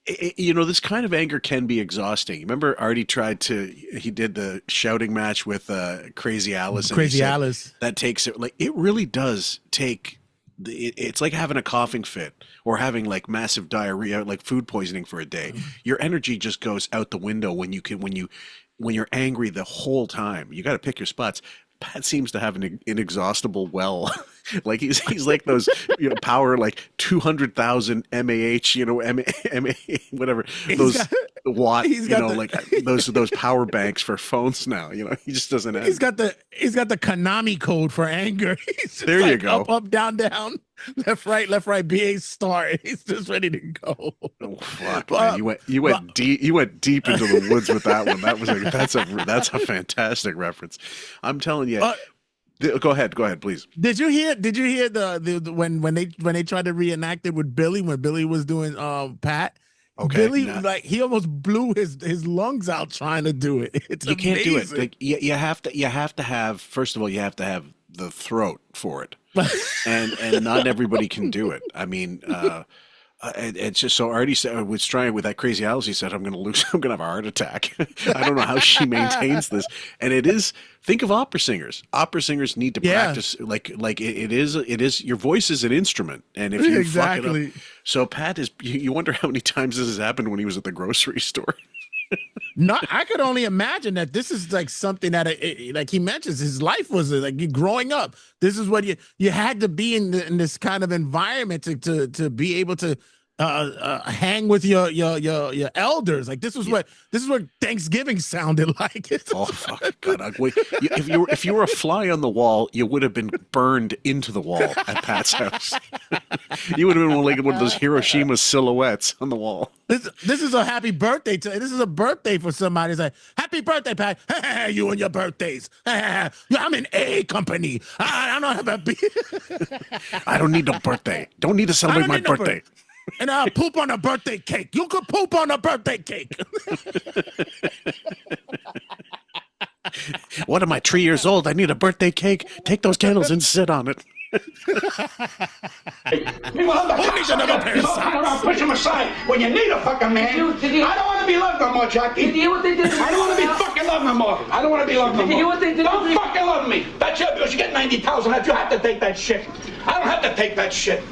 [SPEAKER 1] this kind of anger can be exhausting. Remember Artie he did the shouting match with Crazy Alice. And
[SPEAKER 3] Alice.
[SPEAKER 1] That takes it, like, it really does take. It's like having a coughing fit or having like massive diarrhea, like food poisoning for a day. Your energy just goes out the window when you're angry the whole time. You got to pick your spots. Pat seems to have an inexhaustible well. Like he's like those, power, like 200,000 mAh, whatever, watt, like those power banks for phones now. He just doesn't have.
[SPEAKER 3] He's got the Konami code for anger.
[SPEAKER 1] There you go.
[SPEAKER 3] Up, down, left, right, BA start. He's just ready to go.
[SPEAKER 1] Oh fuck, man. You went deep into the woods with that one. That's a fantastic reference. I'm telling you. Go ahead, please.
[SPEAKER 3] Did you hear the when they tried to reenact it with Billy, when Billy was doing Pat?
[SPEAKER 1] Okay,
[SPEAKER 3] Billy, like, he almost blew his lungs out trying to do it. You
[SPEAKER 1] can't do it. Like, you have to have, first of all, you have to have the throat for it, and not everybody can do it. I mean, it's just so. Artie was trying with that Crazy Alice. He said, I'm going to have a heart attack. I don't know how she maintains this. And it is, think of opera singers. Opera singers need to practice. Like it is. Your voice is an instrument, and if you fuck it up. So Pat is. You wonder how many times this has happened when he was at the grocery store.
[SPEAKER 3] No, I could only imagine that this is like something that, like he mentions, his life was like growing up. This is what you had to be in this kind of environment to be able to hang with your elders. Like this is what Thanksgiving sounded like.
[SPEAKER 1] Oh fuck God! If you were a fly on the wall, you would have been burned into the wall at Pat's house. You would have been like one of those Hiroshima silhouettes on the wall.
[SPEAKER 3] This is a happy birthday. This is a birthday for somebody. It's like, happy birthday, Pat. You and your birthdays. I'm in A company. I don't have a B.
[SPEAKER 1] I don't need a birthday. Don't need to celebrate my birthday.
[SPEAKER 3] And I'll poop on a birthday cake. You could poop on a birthday cake.
[SPEAKER 1] What am I, 3 years old? I need a birthday cake. Take those candles and sit on it.
[SPEAKER 5] Push him aside when you need a fucking man. I don't want to be loved no more, Jackie. Did you hear what they did? I don't want to be fucking loved no more. I don't want to be loved no more. Did you hear what they did? Don't fucking love me. That's your bills. You get 90,000. You have to take that shit. I don't have to take that shit.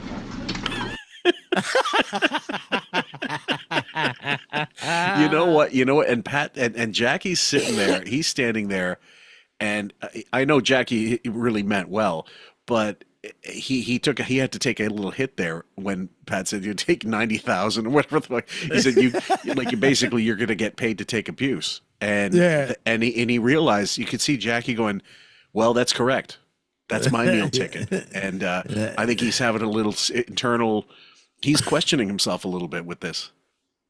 [SPEAKER 1] You know what? And Pat and Jackie's sitting there. He's standing there, and I know Jackie really meant well, but he had to take a little hit there when Pat said, "You take 90,000 or whatever the fuck." He said, "You're going to get paid to take abuse," and he realized, you could see Jackie going, "Well, that's correct. That's my meal ticket," and I think he's having a little internal. He's questioning himself a little bit with this.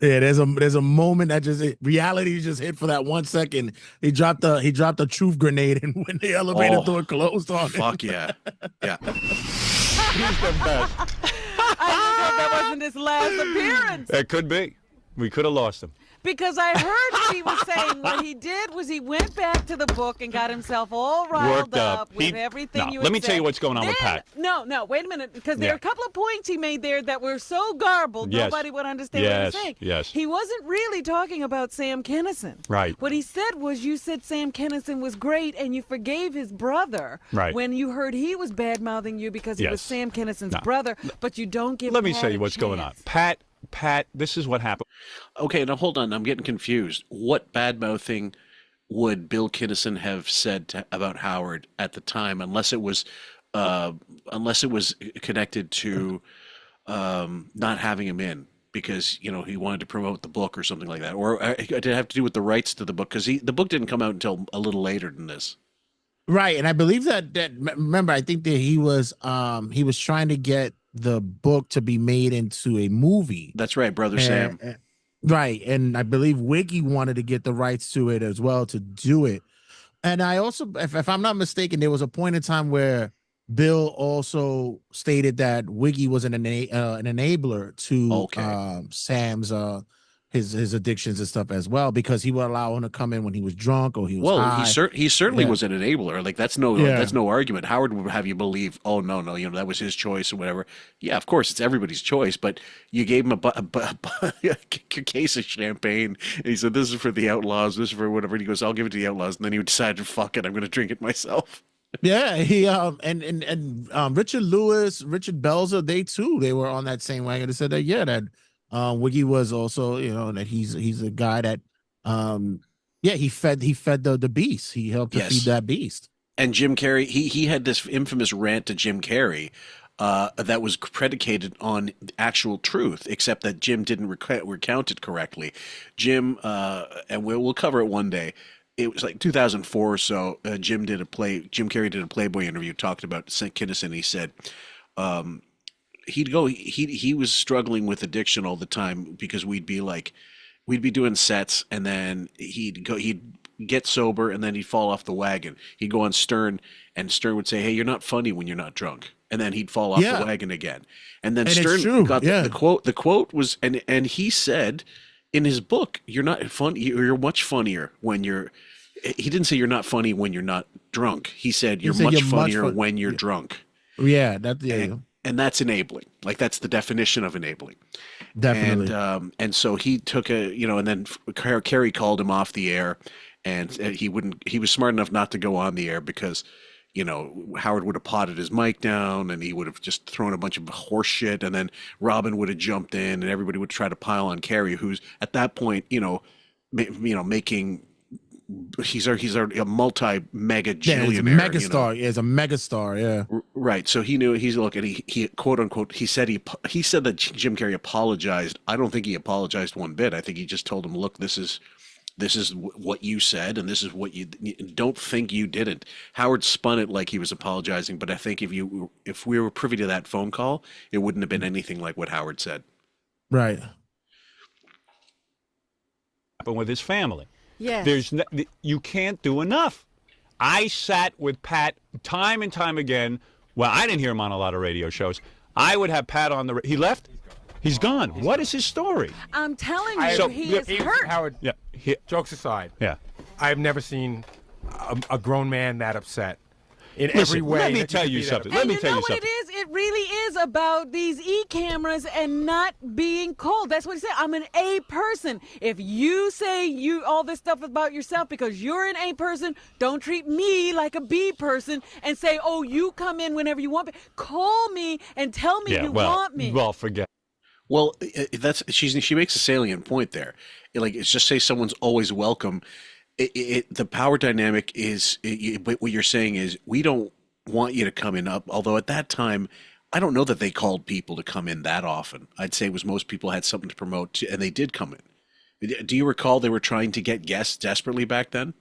[SPEAKER 3] Yeah, there's a moment that reality just hit for that 1 second. He dropped a truth grenade, and when the elevator door closed on him.
[SPEAKER 1] Fuck yeah.
[SPEAKER 7] He's the best.
[SPEAKER 4] I hope that wasn't his last appearance.
[SPEAKER 7] It could be. We could have lost him.
[SPEAKER 4] Because I heard what he was saying. What he did was he went back to the book and got himself all riled up with everything you had
[SPEAKER 7] Let me tell you what's going on with Pat.
[SPEAKER 4] No, wait a minute, because there are a couple of points he made there that were so garbled, nobody would understand what he was saying.
[SPEAKER 7] Yes.
[SPEAKER 4] He wasn't really talking about Sam Kinison.
[SPEAKER 7] Right.
[SPEAKER 4] What he said was, you said Sam Kinison was great and you forgave his brother when you heard he was bad-mouthing you because he was Sam Kinison's brother, but you don't give
[SPEAKER 7] Let me
[SPEAKER 4] Pat
[SPEAKER 7] tell you
[SPEAKER 4] a
[SPEAKER 7] what's going on.
[SPEAKER 4] chance.
[SPEAKER 7] Pat, this is what happened.
[SPEAKER 1] Okay, now hold on. I'm getting confused. What bad-mouthing would Bill Kinison have said about Howard at the time, unless it was connected to not having him in because he wanted to promote the book or something like that, or did it have to do with the rights to the book? Because the book didn't come out until a little later than this.
[SPEAKER 3] Right, and I believe that remember, I think that he was trying to get the book to be made into a movie.
[SPEAKER 1] That's right, Brother Sam.
[SPEAKER 3] Right, and I believe Wiki wanted to get the rights to it as well to do it. And I also, if I'm not mistaken, there was a point in time where Bill also stated that Wiggy was an enabler to Sam's his addictions and stuff as well, because he would allow him to come in when he was drunk or he was high.
[SPEAKER 1] He certainly was an enabler. Like that's no argument. Howard would have you believe, oh no, that was his choice or whatever. Yeah, of course it's everybody's choice, but you gave him a case of champagne and he said, "This is for the outlaws. This is for whatever." And he goes, "I'll give it to the outlaws," and then he decided, "Fuck it, I'm going to drink it myself."
[SPEAKER 3] Yeah, he and Richard Lewis, Richard Belzer, they were on that same wagon. They said that Wiggy was also, that he's a guy that he fed the beast. He helped to feed that beast.
[SPEAKER 1] And Jim Carrey, he had this infamous rant to Jim Carrey that was predicated on actual truth, except that Jim didn't recount it correctly. Jim, and we'll cover it one day. It was like 2004 or so. Jim Carrey did a Playboy interview, talked about Kinison. He said he was struggling with addiction all the time because we'd be doing sets and then he'd get sober and then he'd fall off the wagon. He'd go on Stern and Stern would say, "Hey, you're not funny when you're not drunk." And then he'd fall off the wagon again. And then Stern got the quote. The quote was, and he said in his book, "You're not funny. You're much funnier when you're." He didn't say you're not funny when you're not drunk. He said you're much funnier when you're drunk.
[SPEAKER 3] Yeah,
[SPEAKER 1] and that's enabling. Like that's the definition of enabling.
[SPEAKER 3] Definitely.
[SPEAKER 1] And so he took and then Carrey called him off the air, and he was smart enough not to go on the air because, Howard would have potted his mic down and he would have just thrown a bunch of horse shit, and then Robin would have jumped in and everybody would try to pile on Carrey, who's at that point, making. He's a multi-mega gillionaire.
[SPEAKER 3] Megastar. He's a megastar. Yeah.
[SPEAKER 1] Right. So he knew. He quote unquote. He said that Jim Carrey apologized. I don't think he apologized one bit. I think he just told him, "Look, this is what you said, and this is what you don't think you didn't." Howard spun it like he was apologizing, but I think if we were privy to that phone call, it wouldn't have been anything like what Howard said.
[SPEAKER 3] Right.
[SPEAKER 7] Happened with his family.
[SPEAKER 4] Yeah.
[SPEAKER 7] You can't do enough. I sat with Pat time and time again. Well, I didn't hear him on a lot of radio shows. I would have Pat on he left? He's gone. What is his story?
[SPEAKER 4] I'm telling you, he is hurt.
[SPEAKER 8] Howard, jokes aside, I've never seen a grown man that upset. In every way.
[SPEAKER 7] Let me tell you something.
[SPEAKER 4] What it is? It really is about these e-cameras and not being cold. That's what he said. I'm an A person. If you say all this stuff about yourself because you're an A person, don't treat me like a B person and say, "Oh, you come in whenever you want me." Call me and tell me you want me.
[SPEAKER 7] Well, forget.
[SPEAKER 1] Well, she makes a salient point there. It's just say someone's always welcome. The power dynamic is what you're saying is we don't want you to come in up. Although at that time, I don't know that they called people to come in that often. I'd say it was most people had something to promote, and they did come in. Do you recall they were trying to get guests desperately back then?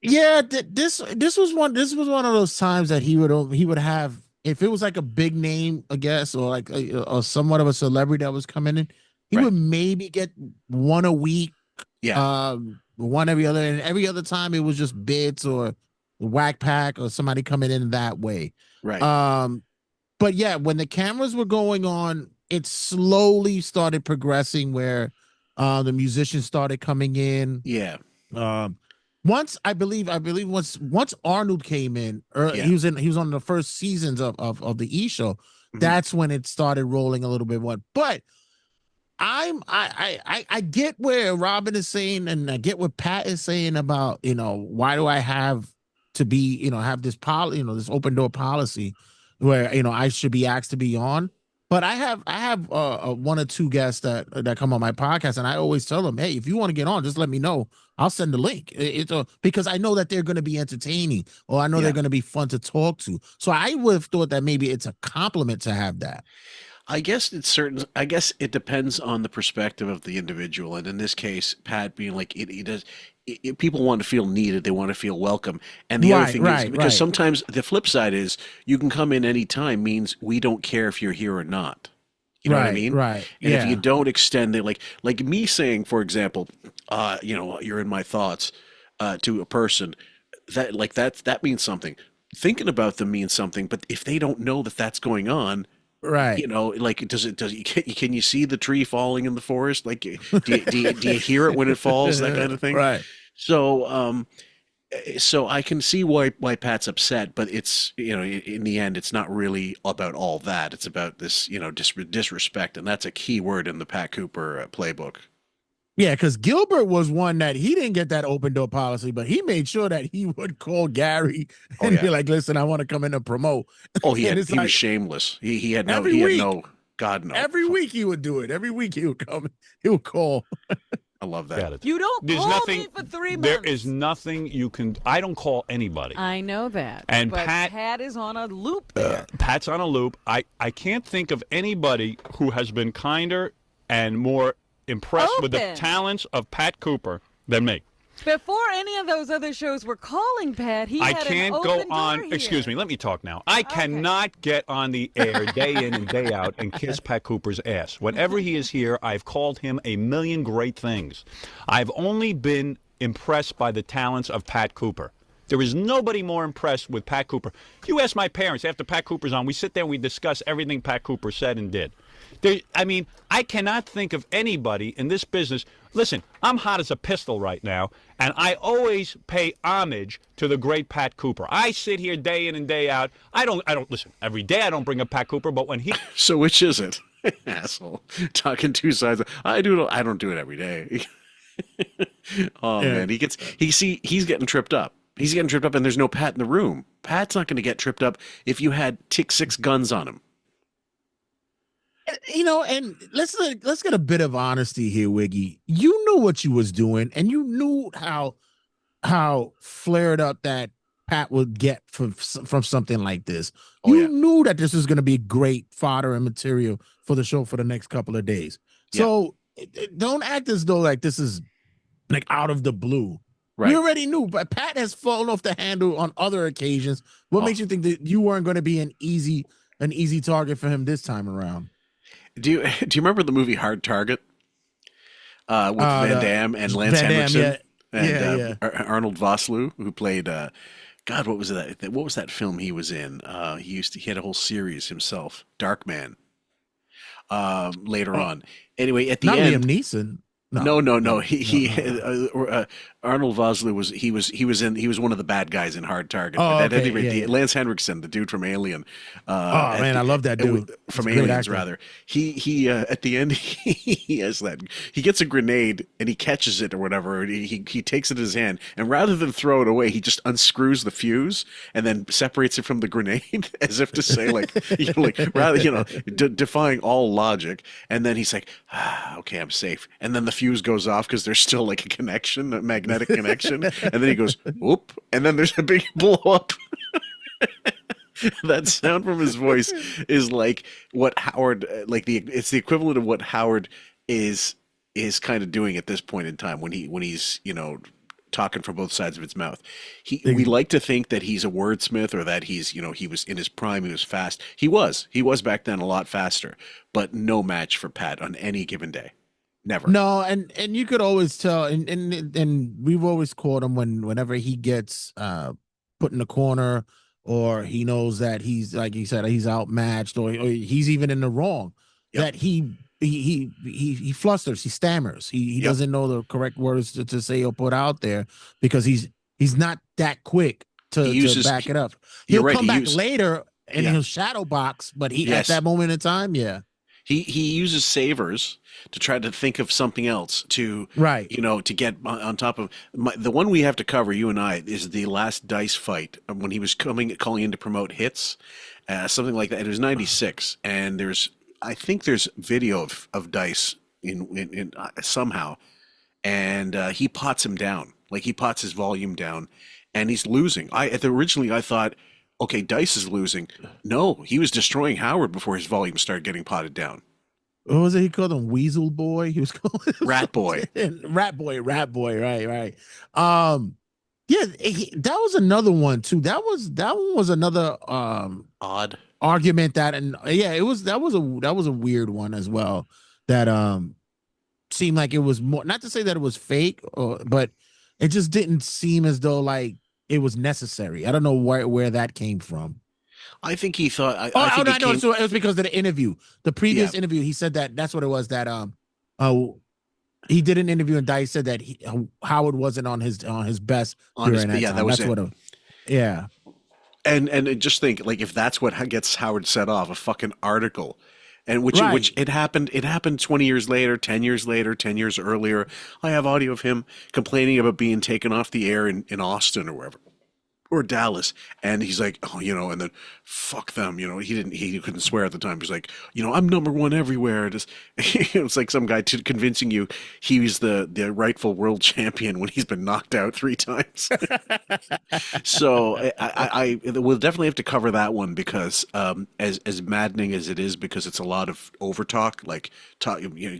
[SPEAKER 3] Yeah, this was one of those times that he would have, if it was like a big name, I guess, or like or somewhat of a celebrity that was coming in, he would maybe get one a week.
[SPEAKER 1] Yeah.
[SPEAKER 3] One every other, and every other time it was just Bits or Whack Pack or somebody coming in that way.
[SPEAKER 1] Right.
[SPEAKER 3] But yeah, when the cameras were going on, it slowly started progressing where The musicians started coming in.
[SPEAKER 1] Yeah.
[SPEAKER 3] Once I believe once Arnold came in, he was on the first seasons of the E show. That's when it started rolling a little bit more. But I get where Robin is saying, and I get what Pat is saying about, why do I have to be, have this this open door policy where, I should be asked to be on. But I have one or two guests that come on my podcast, and I always tell them, hey, if you want to get on, just let me know. I'll send the link. Because I know that they're going to be entertaining, or I know they're going to be fun to talk to. So I would have thought that maybe it's a compliment to have that.
[SPEAKER 1] I guess it depends on the perspective of the individual, and in this case, Pat being like people want to feel needed, they want to feel welcome, and the other thing is because sometimes the flip side is you can come in anytime means we don't care if you're here or not. You know what I mean?
[SPEAKER 3] Right.
[SPEAKER 1] And if you don't extend it, like me saying, for example, you're in my thoughts to a person, that means something. Thinking about them means something, but if they don't know that that's going on.
[SPEAKER 3] Right.
[SPEAKER 1] Can you see the tree falling in the forest? Like, do you hear it when it falls? That kind of thing.
[SPEAKER 3] Right.
[SPEAKER 1] So, so I can see why Pat's upset, but it's, in the end, it's not really about all that. It's about this, disrespect. And that's a key word in the Pat Cooper playbook.
[SPEAKER 3] Yeah, because Gilbert was one that he didn't get that open door policy, but he made sure that he would call Gary and be like, "Listen, I want to come in and promote."
[SPEAKER 1] Oh, he was shameless. He had no. God no.
[SPEAKER 3] Every week he would do it. Every week he would come. He would call.
[SPEAKER 1] I love that.
[SPEAKER 4] You don't call me for 3 months.
[SPEAKER 7] There is nothing you can. I don't call anybody.
[SPEAKER 4] I know that.
[SPEAKER 7] And
[SPEAKER 4] but
[SPEAKER 7] Pat
[SPEAKER 4] is on a loop there.
[SPEAKER 7] Pat's on a loop. I can't think of anybody who has been kinder and more impressed with the talents of Pat Cooper than me.
[SPEAKER 4] Before any of those other shows were calling Pat,
[SPEAKER 7] I can't go on. Excuse me, let me talk now. I cannot get on the air day in and day out and kiss Pat Cooper's ass. Whenever he is here, I've called him a million great things. I've only been impressed by the talents of Pat Cooper. There is nobody more impressed with Pat Cooper. You ask my parents after Pat Cooper's on, we sit there and we discuss everything Pat Cooper said and did. I cannot think of anybody in this business. Listen, I'm hot as a pistol right now, and I always pay homage to the great Pat Cooper. I sit here day in and day out. I don't listen every day. I don't bring up Pat Cooper, but when he
[SPEAKER 1] So which is it? Asshole. Talking two sides. I don't do it every day. Man, he's getting tripped up. He's getting tripped up, and there's no Pat in the room. Pat's not going to get tripped up if you had 6 guns on him.
[SPEAKER 3] And let's get a bit of honesty here, Wiggy. You knew what you was doing, and you knew how flared up that Pat would get from something like this. You knew that this was going to be great fodder and material for the show for the next couple of days. So don't act as though like this is like out of the blue. Right. We already knew, but Pat has fallen off the handle on other occasions. What makes you think that you weren't going to be an easy target for him this time around?
[SPEAKER 1] Do you remember the movie Hard Target with Van Damme and Lance Henriksen and Arnold Vosloo, who played God? What was that? What was that film he was in? He had a whole series himself, Darkman. Later on, anyway, at the end,
[SPEAKER 3] Liam Neeson.
[SPEAKER 1] No. Arnold Vosloo was one of the bad guys in Hard Target. At any rate, Lance Henriksen, the dude from Alien.
[SPEAKER 3] I love that dude
[SPEAKER 1] from Aliens. Rather, he at the end he has that. He gets a grenade and he catches it or whatever. And he takes it in his hand, and rather than throw it away, he just unscrews the fuse and then separates it from the grenade, as if to say, defying all logic. And then he's like, okay, I'm safe. And then the fuse goes off because there's still like a magnetic connection, and then he goes whoop, and then there's a big blow up. That sound from his voice is like what Howard, it's the equivalent of what Howard is kind of doing at this point in time when he's talking from both sides of his mouth. We like to think that he's a wordsmith, or that he's he was in his prime, he was fast. He was back then a lot faster, but no match for Pat on any given day. Never. No,
[SPEAKER 3] and you could always tell, and we've always caught him whenever he gets put in the corner, or he knows that he's, like you said, he's outmatched, or he's even in the wrong. Yep. That he he flusters, he stammers, he doesn't know the correct words to say or put out there because he's not that quick to back it up. He'll come back later and he'll shadow box, but at that moment in time,
[SPEAKER 1] he uses savers to try to think of something else to to get on top of the one we have to cover. You and I is the last Dice fight when he was calling in to promote hits, something like that. It was '96, and I think there's video of Dice in somehow, and he pots him down, like he pots his volume down, and he's losing. Originally I thought, okay, Dice is losing. No, he was destroying Howard before his volume started getting potted down.
[SPEAKER 3] What was it? He called him Weasel Boy. He was called
[SPEAKER 1] Rat Boy.
[SPEAKER 3] Rat Boy. Right. That was another one too. That one was another
[SPEAKER 1] odd
[SPEAKER 3] argument that was a weird one as well. That seemed like it was more, not to say that it was fake, but it just didn't seem as though like it was necessary. I don't know where that came from.
[SPEAKER 1] I think he thought.
[SPEAKER 3] So it was because of the interview, the previous interview. He said that's what it was. That he did an interview and Dice said that Howard wasn't on his best during that time.
[SPEAKER 1] That was
[SPEAKER 3] And
[SPEAKER 1] just think, like, if that's what gets Howard set off, a fucking article, and which it happened 20 years later, 10 years later, 10 years earlier. I have audio of him complaining about being taken off the air in Austin or wherever. Or Dallas, and he's like, and then fuck them, he couldn't swear at the time. He's like, I'm #1 everywhere. It's like some guy convincing you he was the rightful world champion when he's been knocked out 3 times. So I we'll definitely have to cover that one because as maddening as it is, because it's a lot of overtalk, like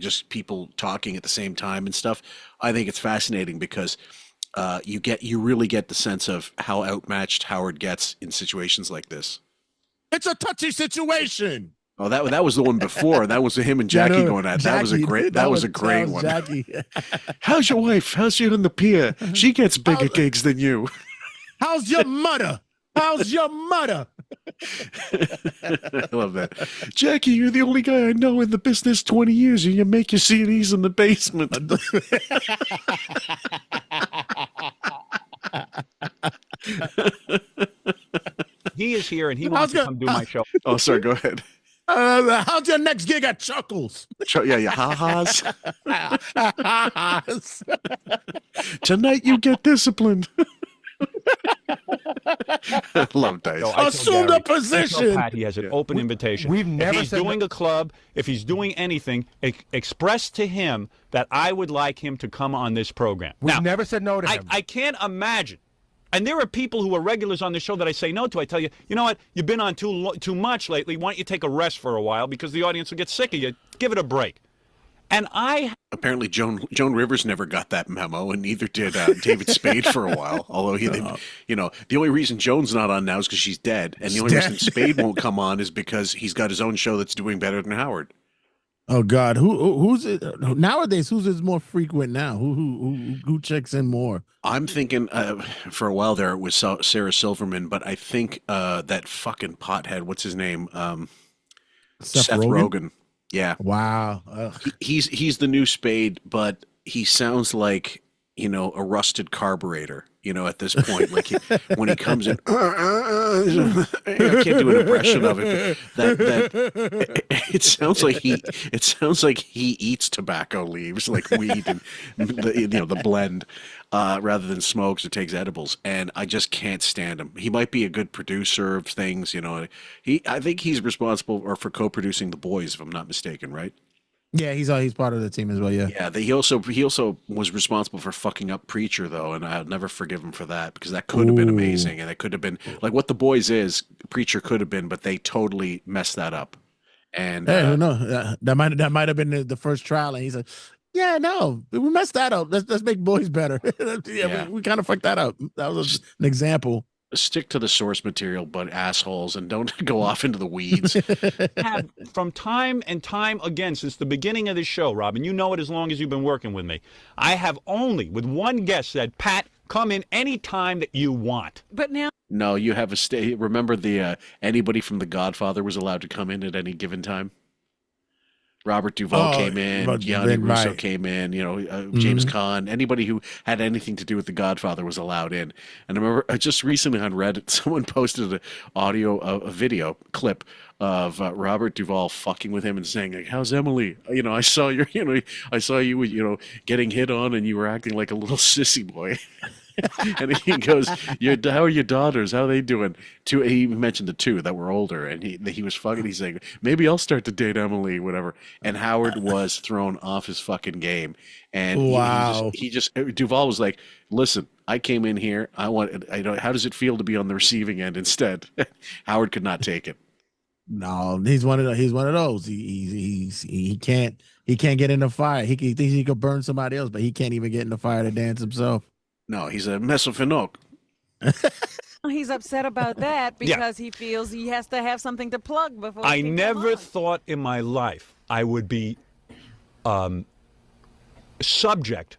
[SPEAKER 1] just people talking at the same time and stuff. I think it's fascinating because you really get the sense of how outmatched Howard gets in situations like this.
[SPEAKER 3] It's a touchy situation.
[SPEAKER 1] Oh, that was the one before. That was him and Jackie going at. That was a great. That was a great one.
[SPEAKER 3] Jackie.
[SPEAKER 1] How's your wife? How's she in the pier? She gets bigger gigs than you.
[SPEAKER 3] How's your mother? How's your mother?
[SPEAKER 1] I love that. Jackie, you're the only guy I know in the business 20 years, and you make your CDs in the basement.
[SPEAKER 7] He is here, and he wants to come do my show.
[SPEAKER 1] Oh, sorry, go ahead.
[SPEAKER 3] How's your next gig at Chuckles?
[SPEAKER 1] Yeah, ha-has. Tonight you get disciplined. I love Dice.
[SPEAKER 3] Assume the position.
[SPEAKER 7] Pat, he has an open invitation.
[SPEAKER 8] We've never
[SPEAKER 7] if he's doing a club, if he's doing anything, express to him that I would like him to come on this program.
[SPEAKER 8] We've never said no to him.
[SPEAKER 7] I can't imagine. And there are people who are regulars on the show that I say no to. I tell you, you know what? You've been on too much lately. Why don't you take a rest for a while because the audience will get sick of you. Give it a break. And
[SPEAKER 1] apparently Joan Rivers never got that memo, and neither did David Spade for a while. Although the only reason Joan's not on now is because she's dead, and the only reason Spade won't come on is because he's got his own show that's doing better than Howard.
[SPEAKER 3] Oh God, who's it nowadays? Who's is more frequent now? Who checks in more?
[SPEAKER 1] I'm thinking for a while there it was Sarah Silverman, but I think that fucking pothead, what's his name? Seth Rogen. Yeah.
[SPEAKER 3] Wow.
[SPEAKER 1] He's the new Spade, but he sounds like a rusted carburetor. At this point, like when he comes in, I can't do an impression of it. But it sounds like he eats tobacco leaves, like weed and the blend, rather than smokes or takes edibles. And I just can't stand him. He might be a good producer of things, I think he's responsible for co-producing The Boys, if I'm not mistaken, right?
[SPEAKER 3] Yeah, he's part of the team as well. Yeah.
[SPEAKER 1] Yeah. He also was responsible for fucking up Preacher though, and I'll never forgive him for that because that could have been amazing, and it could have been like what The Boys is. Preacher could have been, but they totally messed that up. And
[SPEAKER 3] hey, no, that might have been the first trial, and he's like, yeah, no, we messed that up. Let's make Boys better. We kind of fucked that up. That was an example.
[SPEAKER 1] Stick to the source material, but assholes, and don't go off into the weeds.
[SPEAKER 7] From time and time again, since the beginning of this show, Robin, you know it as long as you've been working with me, I have only, with one guest, said, Pat, come in any time that you want.
[SPEAKER 4] But now...
[SPEAKER 1] No, you have a stay. Remember anybody from The Godfather was allowed to come in at any given time? Robert Duvall came in, Gianni Russo
[SPEAKER 3] right.
[SPEAKER 1] came in, James Caan, anybody who had anything to do with The Godfather was allowed in. And I remember just recently on Reddit, someone posted a video clip of Robert Duvall fucking with him and saying, like, "How's Emily? I saw I saw you, getting hit on, and you were acting like a little sissy boy." And he goes, "How are your daughters? How are they doing?" He mentioned the two that were older, and he was fucking. He's like, "Maybe I'll start to date Emily, whatever." And Howard was thrown off his fucking game. And
[SPEAKER 3] wow,
[SPEAKER 1] he just Duvall was like, "Listen, I came in here. How does it feel to be on the receiving end instead?" Howard could not take it.
[SPEAKER 3] No, he's one of those. He can't get in the fire. He thinks he could burn somebody else, but he can't even get in the fire to dance himself.
[SPEAKER 1] No, he's a mesophenoc.
[SPEAKER 4] He's upset about that because he feels he has to have something to plug before.
[SPEAKER 7] I never thought in my life I would be subject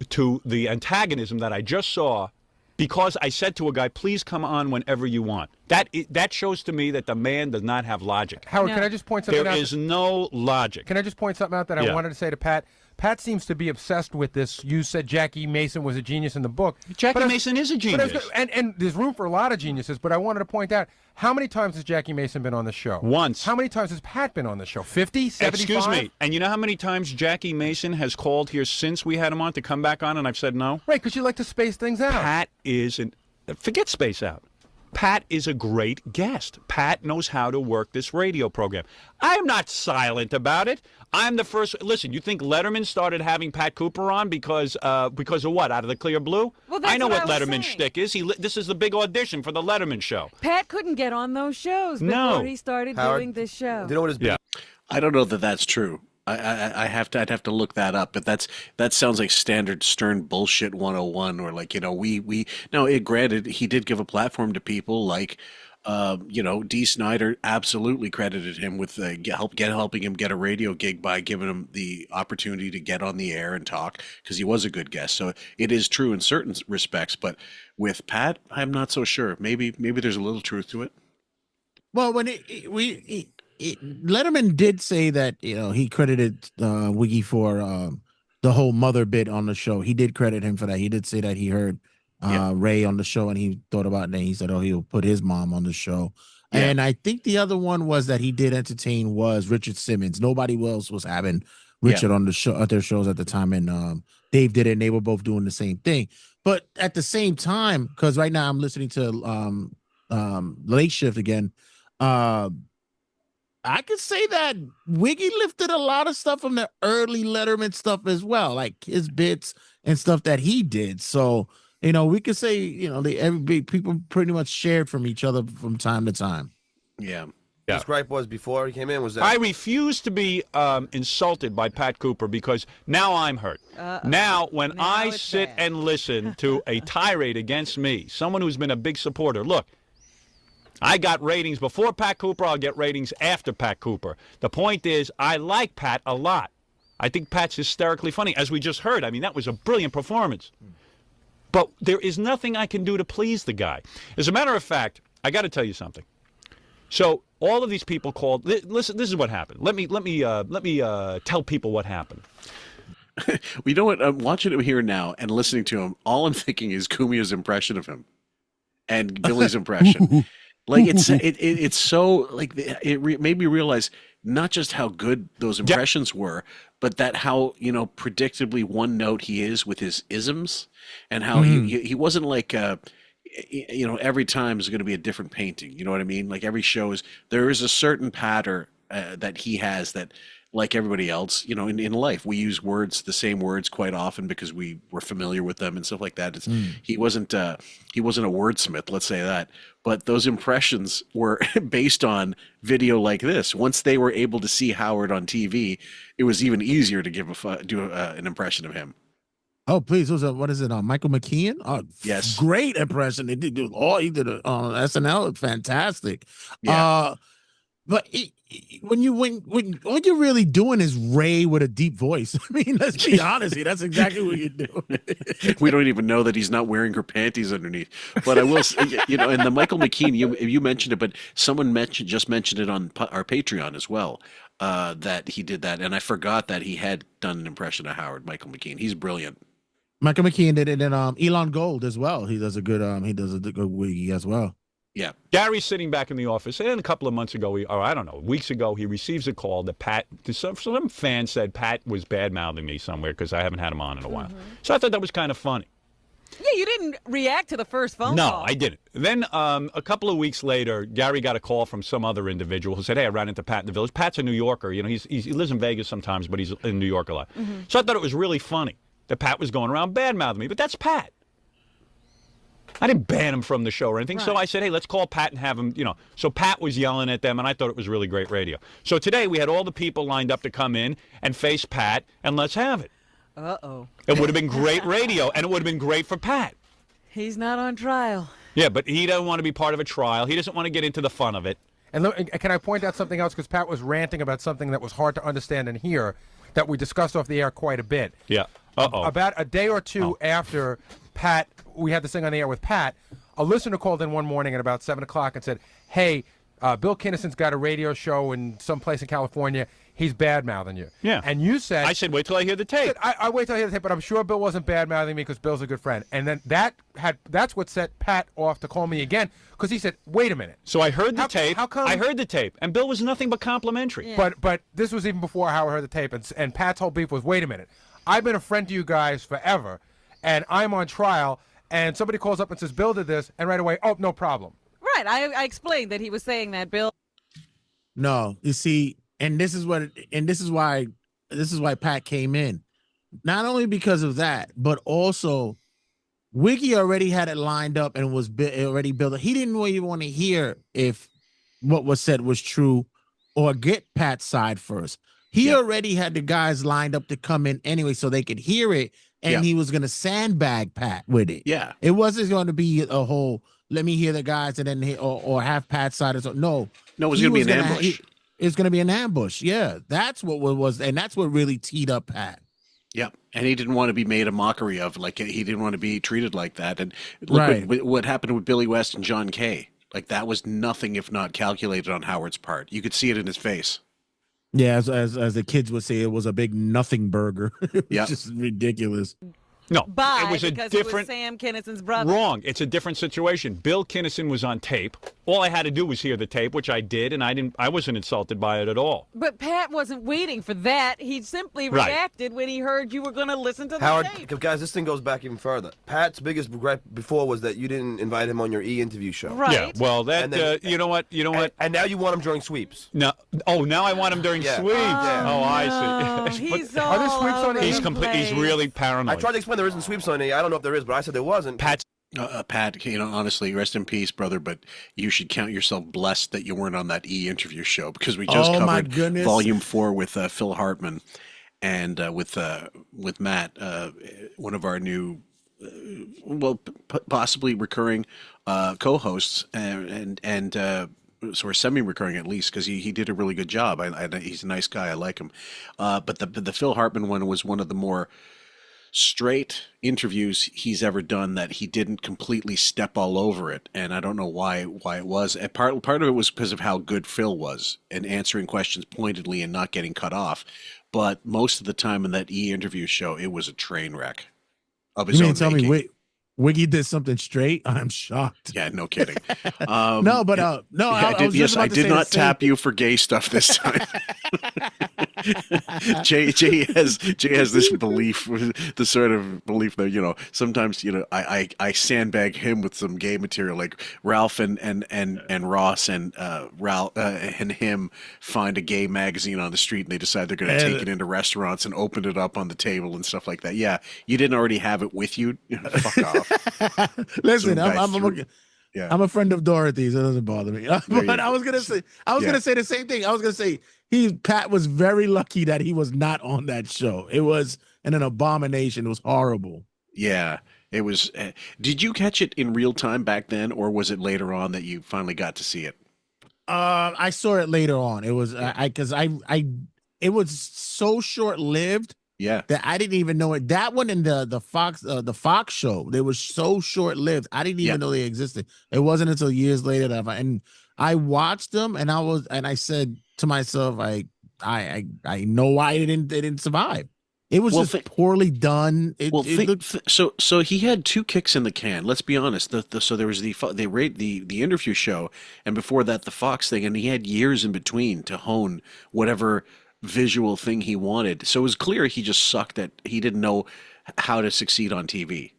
[SPEAKER 7] to the antagonism that I just saw because I said to a guy, "Please come on whenever you want." That shows to me that the man does not have logic.
[SPEAKER 8] Howard, can I just point something out?
[SPEAKER 7] There is no logic.
[SPEAKER 8] Can I just point something out that I wanted to say to Pat? Pat seems to be obsessed with this. You said Jackie Mason was a genius in the book.
[SPEAKER 7] Jackie Mason is a genius.
[SPEAKER 8] And there's room for a lot of geniuses, but I wanted to point out, how many times has Jackie Mason been on the show?
[SPEAKER 7] Once.
[SPEAKER 8] How many times has Pat been on the show? 50, 75?
[SPEAKER 7] Excuse me. And you know how many times Jackie Mason has called here since we had him on to come back on, and I've said no?
[SPEAKER 8] Right, because you like to space things out.
[SPEAKER 7] Pat is forget space out. Pat is a great guest. Pat knows how to work this radio program. I am not silent about it. I'm the first. Listen, you think Letterman started having Pat Cooper on because of what? Out of the clear blue?
[SPEAKER 4] Well, that's
[SPEAKER 7] I know what
[SPEAKER 4] I was
[SPEAKER 7] Letterman's
[SPEAKER 4] saying.
[SPEAKER 7] shtick is. This is the big audition for the Letterman show.
[SPEAKER 4] Pat couldn't get on those shows before he started doing this show.
[SPEAKER 10] Do you know what his
[SPEAKER 1] I don't know that that's true. I'd have to look that up, but that sounds like standard Stern bullshit 101, or like, granted, he did give a platform to people like Dee Snider absolutely credited him with helping him get a radio gig by giving him the opportunity to get on the air and talk, because he was a good guest. So it is true in certain respects, but with Pat, I'm not so sure. Maybe there's a little truth to it.
[SPEAKER 3] Well, when Letterman did say that, he credited Wiggy for the whole mother bit on the show. He did credit him for that. He did say that he heard Ray on the show and he thought about it, and he said, he'll put his mom on the show. Yeah. And I think the other one was that he did entertain was Richard Simmons. Nobody else was having Richard on the show at their shows at the time, and Dave did it, and they were both doing the same thing. But at the same time, because right now I'm listening to Late Shift again, I could say that Wiggy lifted a lot of stuff from the early Letterman stuff as well, like his bits and stuff that he did. So, we could say, people pretty much shared from each other from time to time.
[SPEAKER 1] Yeah.
[SPEAKER 10] His gripe was before he came in was that
[SPEAKER 7] I refuse to be insulted by Pat Cooper because now I'm hurt. Now, when I sit and listen to a tirade against me, someone who's been a big supporter, look, I got ratings before Pat Cooper. I'll get ratings after Pat Cooper. The point is, I like Pat a lot. I think Pat's hysterically funny, as we just heard. I mean, that was a brilliant performance. But there is nothing I can do to please the guy. As a matter of fact, I got to tell you something. So all of these people called. Listen, this is what happened. Let me tell people what happened.
[SPEAKER 1] You know what? I'm watching him here now and listening to him. All I'm thinking is Kumia's impression of him and Billy's impression. Like it's so like it made me realize not just how good those impressions were, but that how predictably one note he is with his isms, and how he wasn't like every time is going to be a different painting. You know what I mean? Like every show there is a certain pattern that he has that. Like everybody else, in life, we use the same words quite often because we were familiar with them and stuff like that. He wasn't a wordsmith, let's say that. But those impressions were based on video like this. Once they were able to see Howard on TV, it was even easier to do an impression of him.
[SPEAKER 3] Oh, please! What is it? Michael McKean? Oh,
[SPEAKER 1] yes,
[SPEAKER 3] great impression. He did SNL, fantastic.
[SPEAKER 1] Yeah.
[SPEAKER 3] But when all you're really doing is Ray with a deep voice. I mean, let's be honest here. That's exactly what you're doing.
[SPEAKER 1] We don't even know that he's not wearing her panties underneath. But I will say, and the Michael McKean, you mentioned it, but someone just mentioned it on our Patreon as well, that he did that. And I forgot that he had done an impression of Howard, Michael McKean. He's brilliant.
[SPEAKER 3] Michael McKean did it, and Elon Gold as well. He does a good wiggy as well.
[SPEAKER 1] Yeah.
[SPEAKER 7] Gary's sitting back in the office, and a couple of months ago, weeks ago, he receives a call that Pat, some fan said Pat was bad-mouthing me somewhere because I haven't had him on in a while. So I thought that was kind of funny.
[SPEAKER 4] Yeah, you didn't react to the first phone
[SPEAKER 7] No,
[SPEAKER 4] call.
[SPEAKER 7] I didn't. Then a couple of weeks later, Gary got a call from some other individual who said, hey, I ran into Pat in the Village. Pat's a New Yorker. You know, he lives in Vegas sometimes, but he's in New York a lot. So I thought it was really funny that Pat was going around bad-mouthing me, but that's Pat. I didn't ban him from the show or anything. Right. So I said, hey, let's call Pat and have him, So Pat was yelling at them, and I thought it was really great radio. So today we had all the people lined up to come in and face Pat, and let's have it.
[SPEAKER 4] Uh-oh.
[SPEAKER 7] It would have been great radio, and it would have been great for Pat.
[SPEAKER 4] He's not on trial.
[SPEAKER 7] Yeah, but he doesn't want to be part of a trial. He doesn't want to get into the fun of it.
[SPEAKER 8] And look, can I point out something else? Because Pat was ranting about something that was hard to understand and hear that we discussed off the air quite a bit.
[SPEAKER 7] Yeah. Uh-oh.
[SPEAKER 8] About a day or two after Pat, we had this thing on the air with Pat, a listener called in one morning at about 7 o'clock and said, hey, Bill Kinison's got a radio show in some place in California. He's bad-mouthing you.
[SPEAKER 7] Yeah.
[SPEAKER 8] And you said...
[SPEAKER 7] I said, wait till I hear the tape.
[SPEAKER 8] I wait till I hear the tape, but I'm sure Bill wasn't bad-mouthing me because Bill's a good friend. And then that's what set Pat off to call me again because he said, wait a minute.
[SPEAKER 7] So I heard the tape.
[SPEAKER 8] How come?
[SPEAKER 7] I heard the tape, and Bill was nothing but complimentary.
[SPEAKER 8] Yeah. But this was even before Howard heard the tape, and Pat's whole beef was, wait a minute. I've been a friend to you guys forever, and I'm on trial, and somebody calls up and says, Bill did this, and right away, oh, no problem.
[SPEAKER 4] Right. I explained that he was saying that, Bill.
[SPEAKER 3] No, you see, and this is why Pat came in. Not only because of that, but also Wiggy already had it lined up and was already built. He didn't even want to hear if what was said was true or get Pat's side first. He already had the guys lined up to come in anyway so they could hear it, and he was going to sandbag Pat with it.
[SPEAKER 1] Yeah.
[SPEAKER 3] It wasn't going to be a whole, let me hear the guys and then or have Pat's side or so. No.
[SPEAKER 1] No, it was going to be an ambush.
[SPEAKER 3] It's going to be an ambush. Yeah. That's what was, and that's what really teed up Pat.
[SPEAKER 1] Yeah, and he didn't want to be made a mockery of. Like, he didn't want to be treated like that. And look what happened with Billy West and John Kay. Like, that was nothing if not calculated on Howard's part. You could see it in his face.
[SPEAKER 3] Yeah, as the kids would say, it was a big nothing burger. It was just ridiculous.
[SPEAKER 7] No,
[SPEAKER 4] it was
[SPEAKER 7] because
[SPEAKER 4] it was Sam Kinison's brother.
[SPEAKER 7] Wrong. It's a different situation. Bill Kinison was on tape. All I had to do was hear the tape, which I did, and I wasn't insulted by it at all.
[SPEAKER 4] But Pat wasn't waiting for that. He simply reacted when he heard you were going to listen to the
[SPEAKER 10] Howard,
[SPEAKER 4] tape.
[SPEAKER 10] guys, this thing goes back even further. Pat's biggest gripe before was that you didn't invite him on your interview show.
[SPEAKER 4] Right.
[SPEAKER 7] Yeah. Well, that you know what?
[SPEAKER 10] And now you want him during sweeps.
[SPEAKER 7] No. Oh, now I want him during sweeps.
[SPEAKER 10] Yeah.
[SPEAKER 7] I see.
[SPEAKER 4] He's
[SPEAKER 8] are there sweeps on
[SPEAKER 7] He's He's really paranoid.
[SPEAKER 10] I tried to explain there isn't sweeps on it. I don't know if there is, but I said there wasn't.
[SPEAKER 1] Pat, honestly, rest in peace, brother. But you should count yourself blessed that you weren't on that interview show because we just covered Volume 4 with Phil Hartman and with Matt, one of our new, possibly recurring co-hosts, and sort of semi-recurring at least because he did a really good job. He's a nice guy. I like him. But the Phil Hartman one was one of the more straight interviews he's ever done that he didn't completely step all over it, and I don't know why it was. And part of it was because of how good Phil was and answering questions pointedly and not getting cut off. But most of the time in that interview show, it was a train wreck of his own making.
[SPEAKER 3] You mean tell me Wiggy did something straight? I'm shocked.
[SPEAKER 1] Yeah, no kidding.
[SPEAKER 3] No, I
[SPEAKER 1] did not tap you for gay stuff this time. Jay has this belief, the sort of belief that sometimes I sandbag him with some gay material, like Ralph and Ross and Ralph and him find a gay magazine on the street and they decide they're going to take it into restaurants and open it up on the table and stuff like that. Yeah, you didn't already have it with you. Fuck off.
[SPEAKER 3] Listen, I'm a friend of Dorothy's. It doesn't bother me. But I was gonna say the same thing. I was gonna say Pat was very lucky that he was not on that show. It was an abomination. It was horrible.
[SPEAKER 1] Yeah, it was. Did you catch it in real time back then, or was it later on that you finally got to see it?
[SPEAKER 3] I saw it later on. It was it was so short lived.
[SPEAKER 1] Yeah.
[SPEAKER 3] That I didn't even know it. That one and the Fox show, they were so short lived. I didn't even know they existed. It wasn't until years later that I watched them, and I said to myself, I know why they didn't survive. It was just poorly done.
[SPEAKER 1] So he had 2 kicks in the can. Let's be honest. So there was the interview show, and before that the Fox thing, and he had years in between to hone whatever visual thing he wanted. So it was clear he just sucked at. He didn't know how to succeed on TV.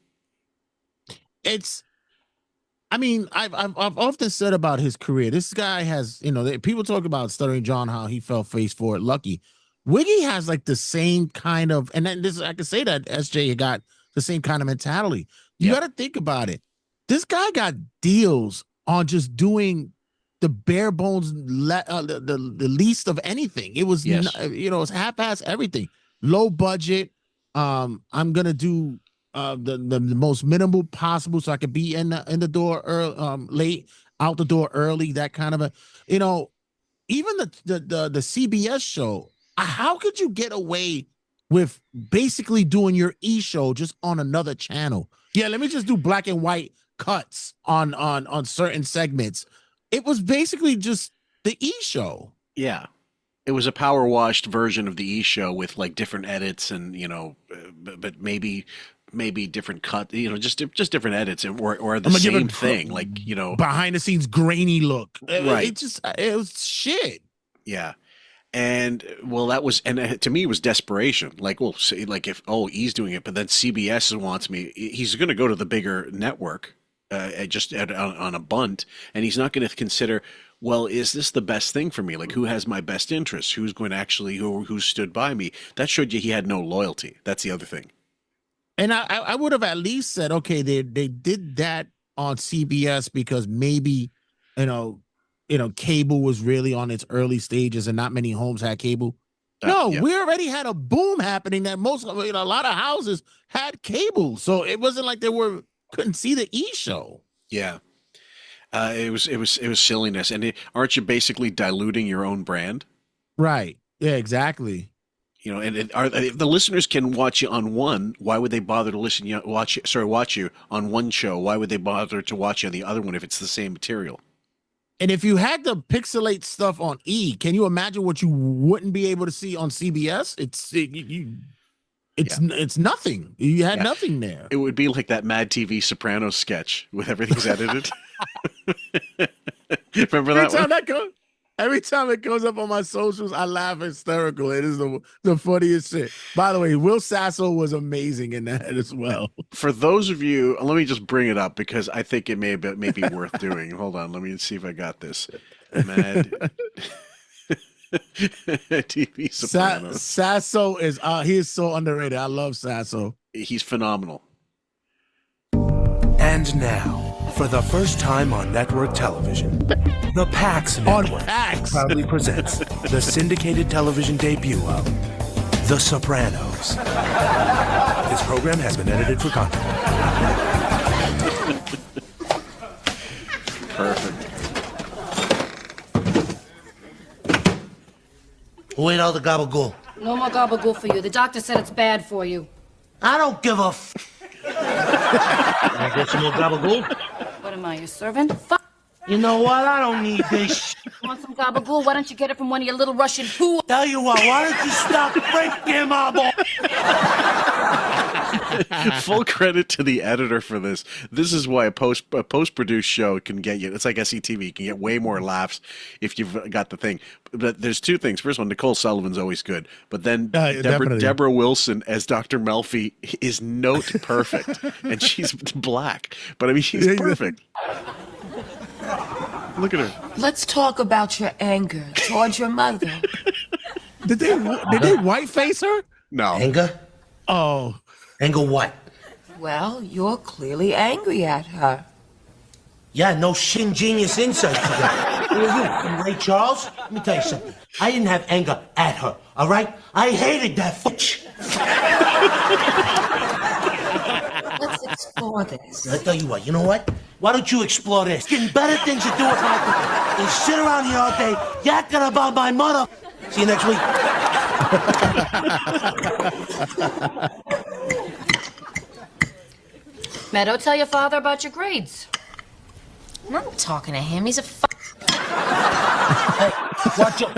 [SPEAKER 3] I mean, I've often said about his career. This guy has, people talk about Stuttering John, how he fell face forward lucky. Wiggy has like the same kind of, and then I can say that SJ got the same kind of mentality. You got to think about it. This guy got deals on just doing the bare bones, the least of anything. It was, it was half-ass everything, low budget. I'm gonna do the most minimal possible so I could be in the door early, late, out the door early. That kind of even the CBS show. How could you get away with basically doing your E show just on another channel? Yeah, let me just do black and white cuts on certain segments. It was basically just the E show.
[SPEAKER 1] Yeah. It was a power washed version of the E show with like different edits and, but maybe different cut, just different edits or the same thing. Like,
[SPEAKER 3] behind the scenes grainy look.
[SPEAKER 1] Right.
[SPEAKER 3] It was shit.
[SPEAKER 1] Yeah. And that was, and to me, it was desperation. Like, if he's doing it, but then CBS wants me, he's going to go to the bigger network, on a bunt, and he's not going to consider, well, is this the best thing for me? Like, who has my best interests? Who's going to actually who stood by me? That showed you he had no loyalty. That's the other thing.
[SPEAKER 3] And I would have at least said, okay, they did that on CBS because maybe, cable was really on its early stages and not many homes had cable. We already had a boom happening that a lot of houses had cable. So it wasn't like couldn't see the E show.
[SPEAKER 1] Yeah. It was silliness. And aren't you basically diluting your own brand?
[SPEAKER 3] Right. Yeah, exactly.
[SPEAKER 1] If the listeners can watch you on one, why would they bother to watch you on one show? Why would they bother to watch you on the other one if it's the same material?
[SPEAKER 3] And if you had to pixelate stuff on E, can you imagine what you wouldn't be able to see on CBS? It's nothing. You had nothing there.
[SPEAKER 1] It would be like that Mad TV Sopranos sketch with everything's edited. Remember that one?
[SPEAKER 3] Every time it comes up on my socials, I laugh hysterical. It is the funniest shit. By the way, Will Sasso was amazing in that as well.
[SPEAKER 1] For those of you, let me just bring it up because I think it may be worth doing. Hold on, let me see if I got this. Mad TV Sopranos.
[SPEAKER 3] Sasso he is so underrated. I love Sasso.
[SPEAKER 1] He's phenomenal.
[SPEAKER 11] And now, for the first time on network television, the PAX Network proudly presents the syndicated television debut of The Sopranos. This program has been edited for content.
[SPEAKER 1] Perfect.
[SPEAKER 12] Who ate all the gabagool?
[SPEAKER 13] No more gabagool for you. The doctor said it's bad for you.
[SPEAKER 12] I don't give a Can I get some more gabagool?
[SPEAKER 13] What am I, your servant?
[SPEAKER 12] You know what? I don't need this.
[SPEAKER 13] Want some gabagool? Why don't you get it from one of your little Russian who?
[SPEAKER 12] Tell you what, why don't you stop breaking my ball?
[SPEAKER 1] Full credit to the editor for this. This is why a post-produced show can get you. It's like SCTV. You can get way more laughs if you've got the thing. But there's two things. First one, Nicole Sullivan's always good. But then Deborah Wilson as Dr. Melfi is note perfect. And she's black. But I mean, she's perfect. Look at her.
[SPEAKER 14] Let's talk about your anger towards your mother.
[SPEAKER 3] Did they whiteface her?
[SPEAKER 1] No.
[SPEAKER 12] Anger?
[SPEAKER 3] Oh.
[SPEAKER 12] Anger what?
[SPEAKER 14] Well, you're clearly angry at her.
[SPEAKER 12] Yeah, no shin genius insight to that. Who are you, Ray Charles? Let me tell you something. I didn't have anger at her, all right? I hated that fooch.
[SPEAKER 14] Let's explore this.
[SPEAKER 12] I tell you what, you know what? Why don't you explore this? Getting better things to do with my life than sit around here all day yakking about my mother. See you next week.
[SPEAKER 13] Meadow, tell your father about your grades.
[SPEAKER 14] I'm not talking to him. He's a
[SPEAKER 12] Hey, watch your...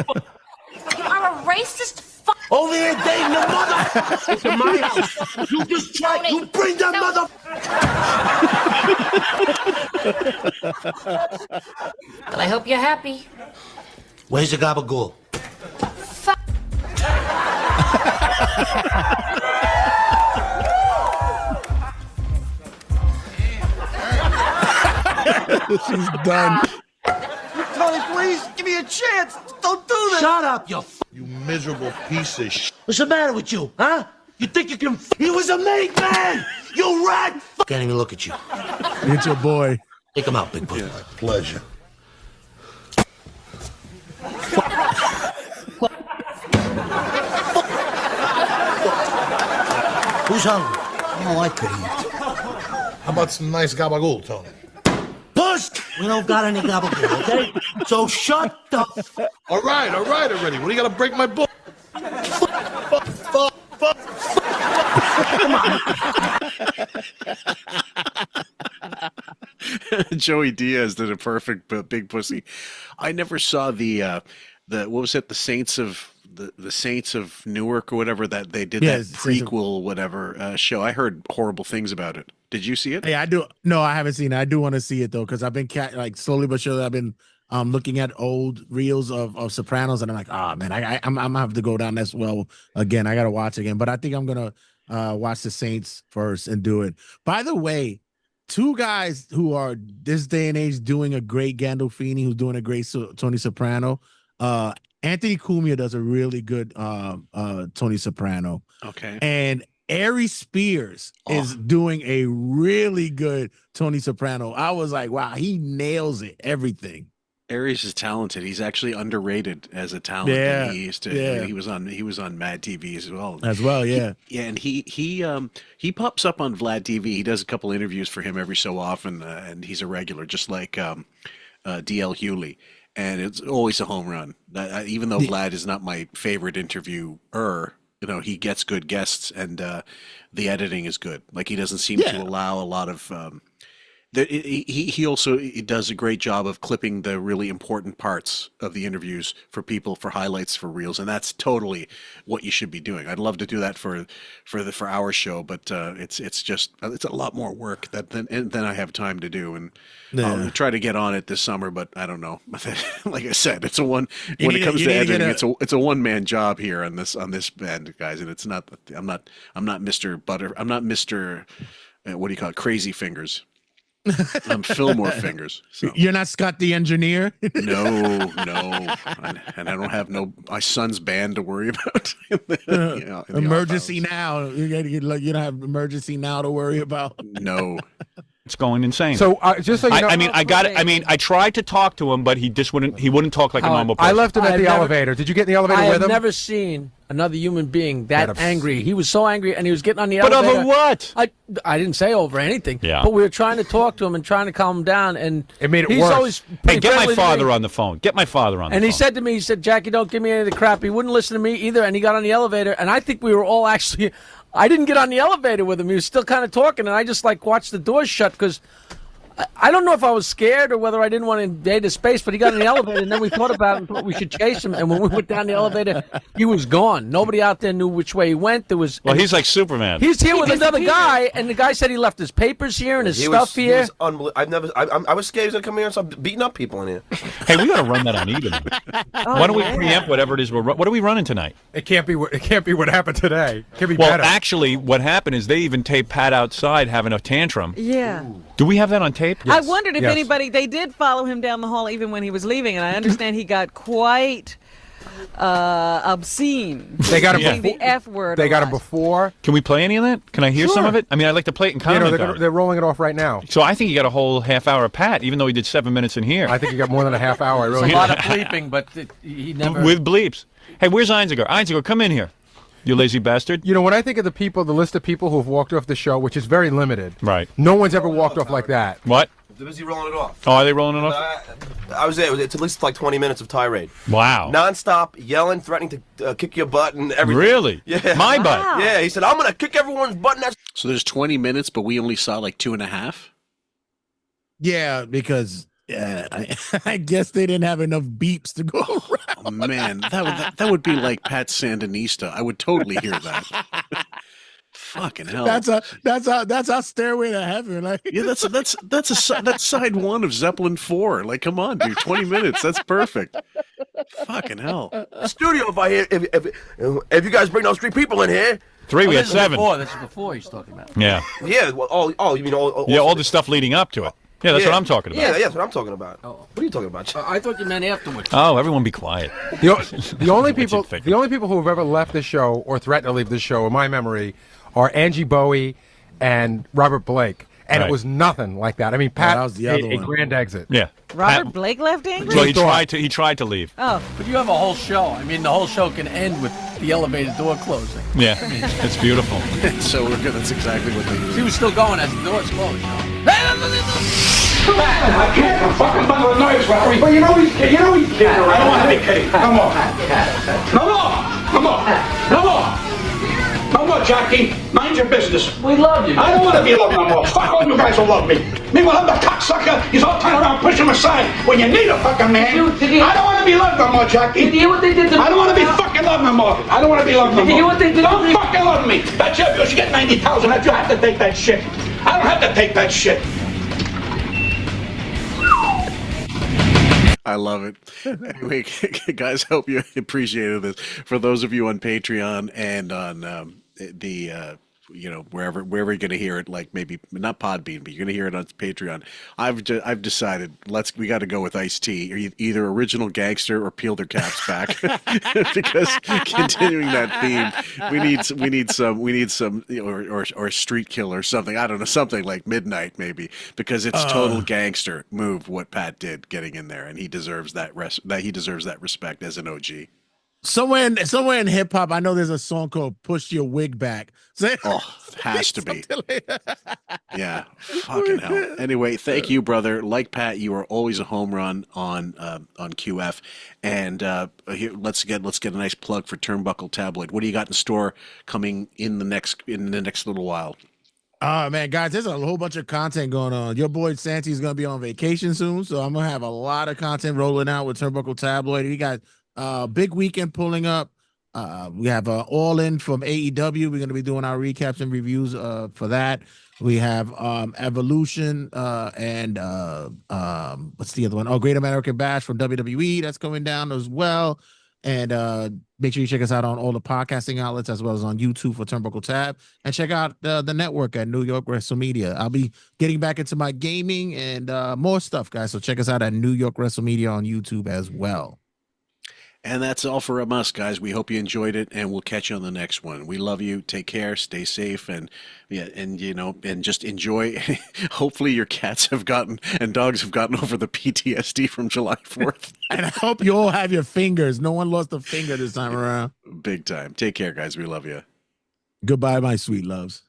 [SPEAKER 14] You are a racist
[SPEAKER 12] Over here dating the mother! It's in my house. You just try. You bring that mother...
[SPEAKER 13] But I hope you're happy.
[SPEAKER 12] Where's the gabagool?
[SPEAKER 3] She's done.
[SPEAKER 12] Tony, please, give me a chance. Don't do this. Shut up, you
[SPEAKER 15] miserable piece of shit.
[SPEAKER 12] What's the matter with you, huh? You think you can... He was a made man! You rat! Can't even look at you.
[SPEAKER 3] It's your boy.
[SPEAKER 12] Take him out, big boy.
[SPEAKER 15] Yeah, pleasure.
[SPEAKER 12] Who's hungry? Oh, I could eat.
[SPEAKER 15] How about some nice gabagool, Tony?
[SPEAKER 12] Puss! We don't got any gabagool, okay? So shut the
[SPEAKER 15] All right already. What do you gotta break my book?
[SPEAKER 1] Joey Diaz did a perfect big pussy. I never saw the what was it, the Saints of Newark or whatever, that they did that prequel whatever show. I heard horrible things about it. Did you see it?
[SPEAKER 3] Hey, I do. No, I haven't seen it. I do want to see it though, because I've been like slowly but surely I've been looking at old reels of Sopranos, and I'm like, oh man, I'm gonna have to go down this well again. I gotta watch again, but I think I'm gonna watch the Saints first and do it. By the way, two guys who are this day and age doing a great Gandolfini, who's doing a great Tony Soprano. Anthony Cumia does a really good Tony Soprano.
[SPEAKER 1] Okay.
[SPEAKER 3] And Ari Spears is doing a really good Tony Soprano. I was like, wow, he nails it. Everything.
[SPEAKER 1] Aries is talented. He's actually underrated as a talent.
[SPEAKER 3] Yeah,
[SPEAKER 1] And he used to.
[SPEAKER 3] yeah.
[SPEAKER 1] He was on Mad TV as well.
[SPEAKER 3] Yeah.
[SPEAKER 1] And he pops up on Vlad TV. He does a couple interviews for him every so often, and he's a regular, just like DL Hewley. And it's always a home run. Even though Vlad is not my favorite interviewer, he gets good guests, and the editing is good. Like, he doesn't seem to allow a lot of. He also does a great job of clipping the really important parts of the interviews for people, for highlights, for reels, and that's totally what you should be doing. I'd love to do that for our show, but it's a lot more work than I have time to do, and I'll try to get on it this summer, but I don't know. Like I said, it's a one when it comes to editing, it's a one man job here on this band, guys, and it's not. I'm not Mr. Butter. I'm not Mr. What do you call it? Crazy Fingers. I'm Fillmore Fingers. So.
[SPEAKER 3] You're not Scott the engineer?
[SPEAKER 1] No. And I don't have my son's band to worry about.
[SPEAKER 3] Emergency now. You don't have emergency now to worry about.
[SPEAKER 1] No.
[SPEAKER 7] It's going insane.
[SPEAKER 8] So just so you know,
[SPEAKER 7] I got it. I mean, I tried to talk to him, but he just wouldn't. He wouldn't talk like a normal person.
[SPEAKER 8] I left him at the elevator. Did you get in the elevator with him?
[SPEAKER 16] I've never seen another human being that angry. He was so angry, and he was getting on the
[SPEAKER 7] But
[SPEAKER 16] elevator.
[SPEAKER 7] over what?
[SPEAKER 16] I didn't say over anything.
[SPEAKER 7] Yeah.
[SPEAKER 16] But we were trying to talk to him and trying to calm him down, and
[SPEAKER 8] it made it
[SPEAKER 16] he's
[SPEAKER 8] worse.
[SPEAKER 16] Always
[SPEAKER 7] Hey, get my
[SPEAKER 16] friendly to
[SPEAKER 7] father
[SPEAKER 16] me.
[SPEAKER 7] on the phone. Get my father on the phone.
[SPEAKER 16] And he said to me, Jackie, don't give me any of the crap. He wouldn't listen to me either, and he got on the elevator, and I think we were all actually. I didn't get on the elevator with him. He was still kind of talking, and I just watched the doors shut because. I don't know if I was scared or whether I didn't want to invade his space, but he got in the elevator, and then we thought about it and thought we should chase him. And when we went down the elevator, he was gone. Nobody out there knew which way he went.
[SPEAKER 7] Well, he's like Superman.
[SPEAKER 16] He's here with another guy, and the guy said he left his papers here and his stuff here.
[SPEAKER 10] He was unbelievable. I was scared he was going to come here and start beating up people in here.
[SPEAKER 7] Hey, we got to run that on Eden. Why don't we preempt whatever it is what are we running tonight?
[SPEAKER 8] It can't be what happened today. It can be
[SPEAKER 7] well,
[SPEAKER 8] better.
[SPEAKER 7] actually, what happened is they even taped Pat outside having a tantrum.
[SPEAKER 4] Yeah.
[SPEAKER 7] Do we have that on tape?
[SPEAKER 4] I wondered if anybody, they did follow him down the hall even when he was leaving, and I understand he got quite obscene.
[SPEAKER 8] They got him
[SPEAKER 4] using the F word.
[SPEAKER 8] They got him before.
[SPEAKER 7] Can we play any of that? Can I hear some of it? I mean, I'd like to play it in comment.
[SPEAKER 8] They're rolling it off right now.
[SPEAKER 7] So I think he got a whole half hour of Pat, even though he did 7 minutes in here.
[SPEAKER 8] I think he got more than a half hour.
[SPEAKER 16] It's a lot of bleeping, but he never...
[SPEAKER 7] With bleeps. Hey, where's Einziger? Einziger, come in here. You lazy bastard.
[SPEAKER 8] You know, when I think of the list of people who have walked off the show, which is very limited,
[SPEAKER 7] right?
[SPEAKER 8] No one's ever walked off like that.
[SPEAKER 7] What?
[SPEAKER 10] They're busy rolling it off.
[SPEAKER 7] Oh, are they rolling it off?
[SPEAKER 10] I was there. It's at least like 20 minutes of tirade.
[SPEAKER 7] Wow.
[SPEAKER 10] Non-stop, yelling, threatening to kick your butt and everything.
[SPEAKER 7] Really?
[SPEAKER 10] Yeah.
[SPEAKER 7] My butt?
[SPEAKER 10] Yeah, he said, I'm going to kick everyone's butt.
[SPEAKER 1] So there's 20 minutes, but we only saw like 2.5?
[SPEAKER 3] Yeah, because I guess they didn't have enough beeps to go around.
[SPEAKER 1] Oh, man, that would be like Pat Sandinista. I would totally hear that. Fucking hell.
[SPEAKER 3] That's our stairway to heaven. Like,
[SPEAKER 1] yeah, that's side one of Zeppelin 4. Like, come on, dude, 20 minutes. That's perfect. Fucking hell.
[SPEAKER 10] Studio, if you guys bring those 3 people in here.
[SPEAKER 7] 3, we had 7.
[SPEAKER 16] This is before he's talking about.
[SPEAKER 7] Yeah.
[SPEAKER 10] Yeah. Well, you mean all?
[SPEAKER 7] Yeah, all the stuff leading up to it. Yeah, that's what I'm talking about.
[SPEAKER 10] Yeah, that's what I'm talking about. Oh. What are you talking about?
[SPEAKER 16] I thought you meant afterwards.
[SPEAKER 7] Oh, everyone be quiet.
[SPEAKER 8] The only people who have ever left the show or threatened to leave the show, in my memory, are Angie Bowie and Robert Blake. And it was nothing like that. I mean, Pat was a grand exit.
[SPEAKER 7] Yeah.
[SPEAKER 4] Robert Blake left angry?
[SPEAKER 7] Well, he tried to leave.
[SPEAKER 4] Oh.
[SPEAKER 16] But you have a whole show. I mean, the whole show can end with the elevator door closing.
[SPEAKER 7] Yeah. It's beautiful.
[SPEAKER 1] So we're good. That's exactly what they do.
[SPEAKER 16] He was still going as the doors closed.
[SPEAKER 5] I can't. I'm fucking bundle of noise, Rory. But you know he's kidding. I don't want to be kidding. Come on. No more. No more, Jackie. Mind your business.
[SPEAKER 16] We love you.
[SPEAKER 5] I don't want to be loved no more. Fuck all you guys who love me. Meanwhile, I'm the cocksucker. He's all turn around, push him aside. When you need a fucking man. I don't want to be loved no more, Jackie.
[SPEAKER 16] Did you hear what they did to me?
[SPEAKER 5] I don't want to be fucking loved no more. I don't want to be loved no more.
[SPEAKER 16] Did you hear what they did to me?
[SPEAKER 5] Don't fucking love me. That's your bill. You get 90,000. You have to take that shit. I don't have to take that shit.
[SPEAKER 1] I love it. Anyway, guys, hope you appreciated this. For those of you on Patreon and on wherever you're going to hear it, like maybe not Podbean, but you're going to hear it on Patreon. I've decided we got to go with Ice-T, either original gangster or peel their caps back, because continuing that theme, we need some or street killer or something. I don't know, something like Midnight maybe, because it's total gangster move what Pat did getting in there, and he deserves that respect as an OG.
[SPEAKER 3] Somewhere in hip hop, I know there's a song called "Push Your Wig Back."
[SPEAKER 1] Has to be. Yeah, fucking hell. Anyway, thank you, brother. Like Pat, you are always a home run on QF. And here, let's get a nice plug for Turnbuckle Tabloid. What do you got in store coming in the next little while?
[SPEAKER 3] Oh man, guys, there's a whole bunch of content going on. Your boy Santi is gonna be on vacation soon, so I'm gonna have a lot of content rolling out with Turnbuckle Tabloid. We got big weekend pulling up. We have All In from AEW. We're going to be doing our recaps and reviews for that. We have Evolution and what's the other one? Oh, Great American Bash from WWE. That's going down as well. And make sure you check us out on all the podcasting outlets as well as on YouTube for Turnbuckle Tab. And check out the network at New York WrestleMedia. I'll be getting back into my gaming and more stuff, guys. So check us out at New York WrestleMedia on YouTube as well.
[SPEAKER 1] And that's all for us, guys. We hope you enjoyed it, and we'll catch you on the next one. We love you. Take care. Stay safe, and just enjoy. Hopefully, your cats and dogs have gotten over the PTSD from July 4th.
[SPEAKER 3] And I hope you all have your fingers. No one lost a finger this time around.
[SPEAKER 1] Big time. Take care, guys. We love you.
[SPEAKER 3] Goodbye, my sweet loves.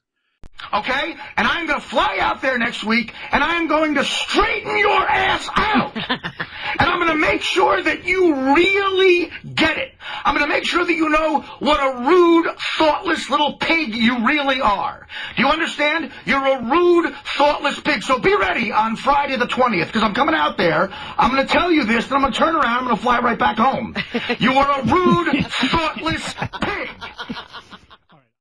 [SPEAKER 9] Okay? And I'm going to fly out there next week, and I'm going to straighten your ass out. And I'm going to make sure that you really get it. I'm going to make sure that you know what a rude, thoughtless little pig you really are. Do you understand? You're a rude, thoughtless pig. So be ready on Friday the 20th, because I'm coming out there. I'm going to tell you this, and I'm going to turn around. I'm going to fly right back home. You are a rude, thoughtless